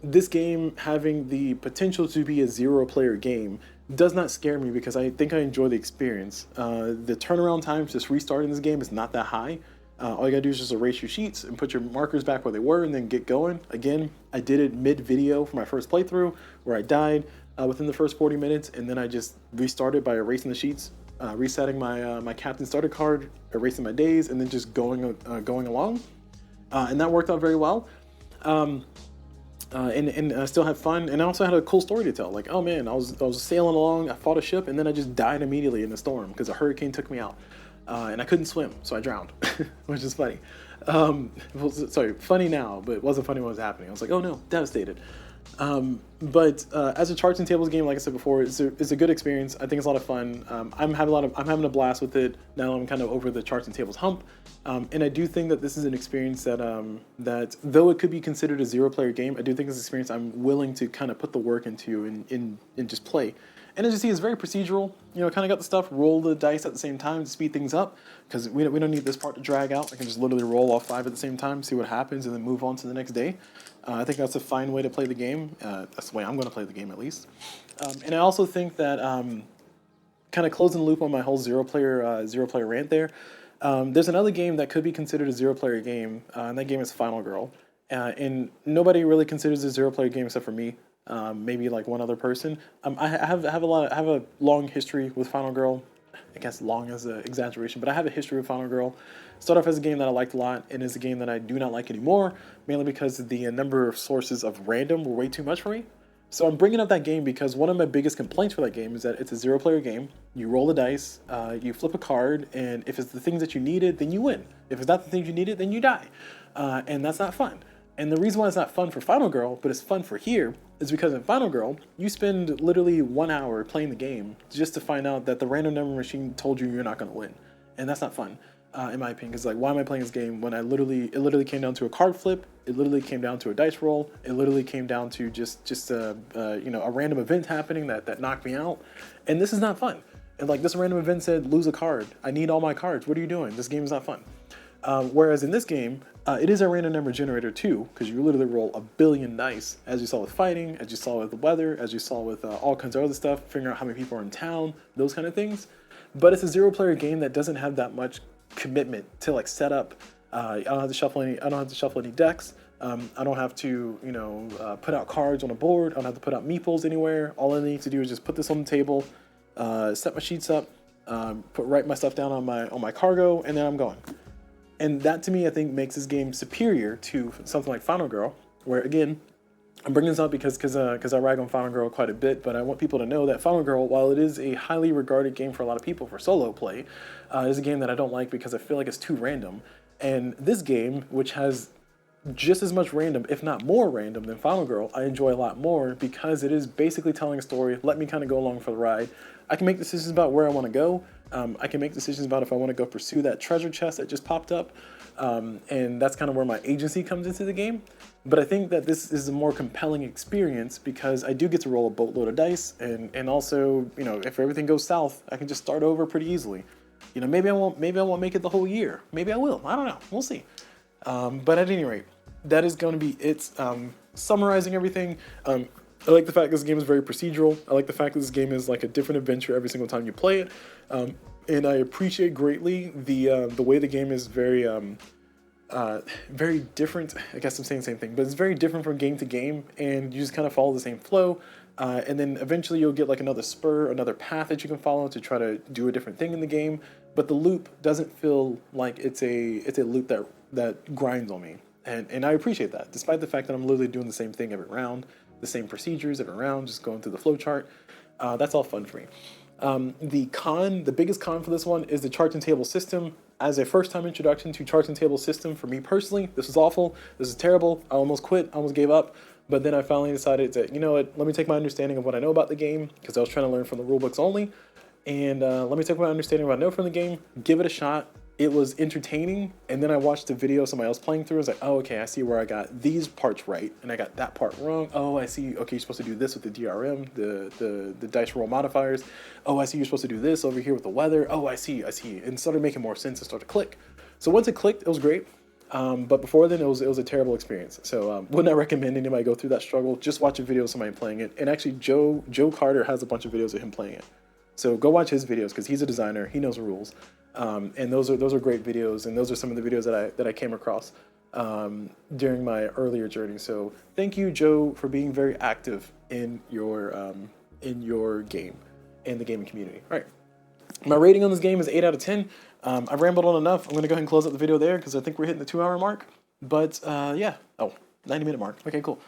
S1: this game having the potential to be a 0-player game does not scare me, because I think I enjoy the experience. The turnaround time just restarting this game is not that high. All you gotta do is just erase your sheets and put your markers back where they were and then get going. Again, I did it mid-video for my first playthrough where I died within the first 40 minutes, and then I just restarted by erasing the sheets, resetting my captain starter card, erasing my days, and then just going along. And that worked out very well. and I still had fun, and I also had a cool story to tell. Like, oh man, I was sailing along, I fought a ship, and then I just died immediately in the storm because a hurricane took me out, and I couldn't swim, so I drowned, which is funny. Sorry, funny now, but it wasn't funny when it was happening. I was like, oh no, devastated. But as a charts and tables game, like I said before, it's a good experience. I think it's a lot of fun. I'm having a blast with it now. I'm kind of over the charts and tables hump, and I do think that this is an experience that that though it could be considered a 0-player game, I do think it's an experience I'm willing to kind of put the work into and just play. And as you see, it's very procedural. You know, kind of got the stuff, roll the dice at the same time to speed things up, because we don't need this part to drag out. I can just literally roll all 5 at the same time, see what happens, and then move on to the next day. I think that's a fine way to play the game. That's the way I'm going to play the game, at least. And I also think that kind of closing the loop on my whole 0-player rant there. There's another game that could be considered a 0-player game, and that game is Final Girl. And nobody really considers it a 0-player game except for me. Maybe like one other person. I have a long history with Final Girl. I guess long is an exaggeration, but I have a history with Final Girl. Started off as a game that I liked a lot, and is a game that I do not like anymore, mainly because the number of sources of random were way too much for me. So I'm bringing up that game because one of my biggest complaints for that game is that it's a 0-player game. You roll the dice, you flip a card, and if it's the things that you needed, then you win. If it's not the things you needed, then you die. And that's not fun. And the reason why it's not fun for Final Girl, but it's fun for here, is because in Final Girl, you spend literally 1 hour playing the game just to find out that the random number machine told you you're not going to win. And that's not fun, in my opinion. Because like, why am I playing this game when it literally came down to a card flip, it literally came down to a dice roll, it literally came down to just a random event happening that knocked me out. And this is not fun. And like, this random event said, lose a card. I need all my cards. What are you doing? This game is not fun. Whereas in this game, it is a random number generator too, because you literally roll a billion dice, as you saw with fighting, as you saw with the weather, as you saw with all kinds of other stuff, figuring out how many people are in town, those kind of things. But it's a 0-player game that doesn't have that much commitment to like set up. I don't have to shuffle any decks. I don't have to put out cards on a board. I don't have to put out meeples anywhere. All I need to do is just put this on the table, set my sheets up, write my stuff down on my cargo, and then I'm going. And that, to me, I think makes this game superior to something like Final Girl, where, again, I'm bringing this up because I rag on Final Girl quite a bit, but I want people to know that Final Girl, while it is a highly regarded game for a lot of people for solo play, is a game that I don't like because I feel like it's too random. And this game, which has just as much random, if not more random than Final Girl, I enjoy a lot more because it is basically telling a story. Let me kind of go along for the ride. I can make decisions about where I want to go. I can make decisions about if I want to go pursue that treasure chest that just popped up. And that's kind of where my agency comes into the game. But I think that this is a more compelling experience because I do get to roll a boatload of dice. And also, if everything goes south, I can just start over pretty easily. Maybe I won't make it the whole year. Maybe I will. I don't know. We'll see. But at any rate, that is going to be it. Summarizing everything, I like the fact this game is very procedural. I like the fact that this game is like a different adventure every single time you play it. And I appreciate greatly the way the game is very different. I guess I'm saying the same thing, but it's very different from game to game, and you just kind of follow the same flow. And then eventually you'll get like another spur, another path that you can follow to try to do a different thing in the game. But the loop doesn't feel like it's a loop that grinds on me. And I appreciate that, despite the fact that I'm literally doing the same thing every round, the same procedures every round, just going through the flow chart. That's all fun for me. The biggest con for this one is the charts and table system. As a first-time introduction to charts and table system, for me personally, this was awful. This is terrible. I almost quit. I almost gave up. But then I finally decided to, you know what, let me take my understanding of what I know about the game, because I was trying to learn from the rulebooks only. And let me take my understanding of what I know from the game, give it a shot. It was entertaining, and then I watched a video of somebody else playing through. I was like, oh, okay, I see where I got these parts right, and I got that part wrong. Oh, I see. Okay, you're supposed to do this with the DRM, the dice roll modifiers. Oh, I see. You're supposed to do this over here with the weather. Oh, I see. And it started making more sense and started to click. So once it clicked, it was great. But before then, it was a terrible experience. So would not recommend anybody go through that struggle. Just watch a video of somebody playing it. And actually, Joe Carter has a bunch of videos of him playing it. So go watch his videos because he's a designer. He knows the rules. And those are great videos, and those are some of the videos that I came across during my earlier journey. So thank you, Joe, for being very active in your game and the gaming community. All right, my rating on this game is 8 out of 10. I've rambled on enough. I'm going to go ahead and close out the video there because I think we're hitting the 2-hour mark. But yeah, 90-minute mark. Okay, cool.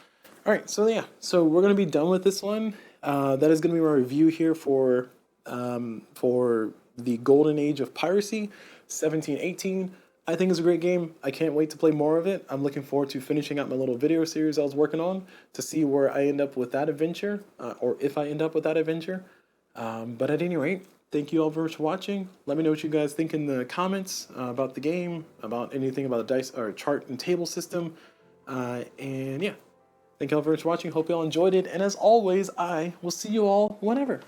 S1: All All right, so yeah, so we're gonna be done with this one. That is gonna be my review here for the Golden Age of Piracy, 1718. I think it's a great game. I can't wait to play more of it. I'm looking forward to finishing out my little video series I was working on to see where I end up with that adventure, or if I end up with that adventure. But at any rate, thank you all very much for watching. Let me know what you guys think in the comments about the game, about anything about the dice or chart and table system. And yeah, thank you all very much for watching. Hope you all enjoyed it. And as always, I will see you all whenever.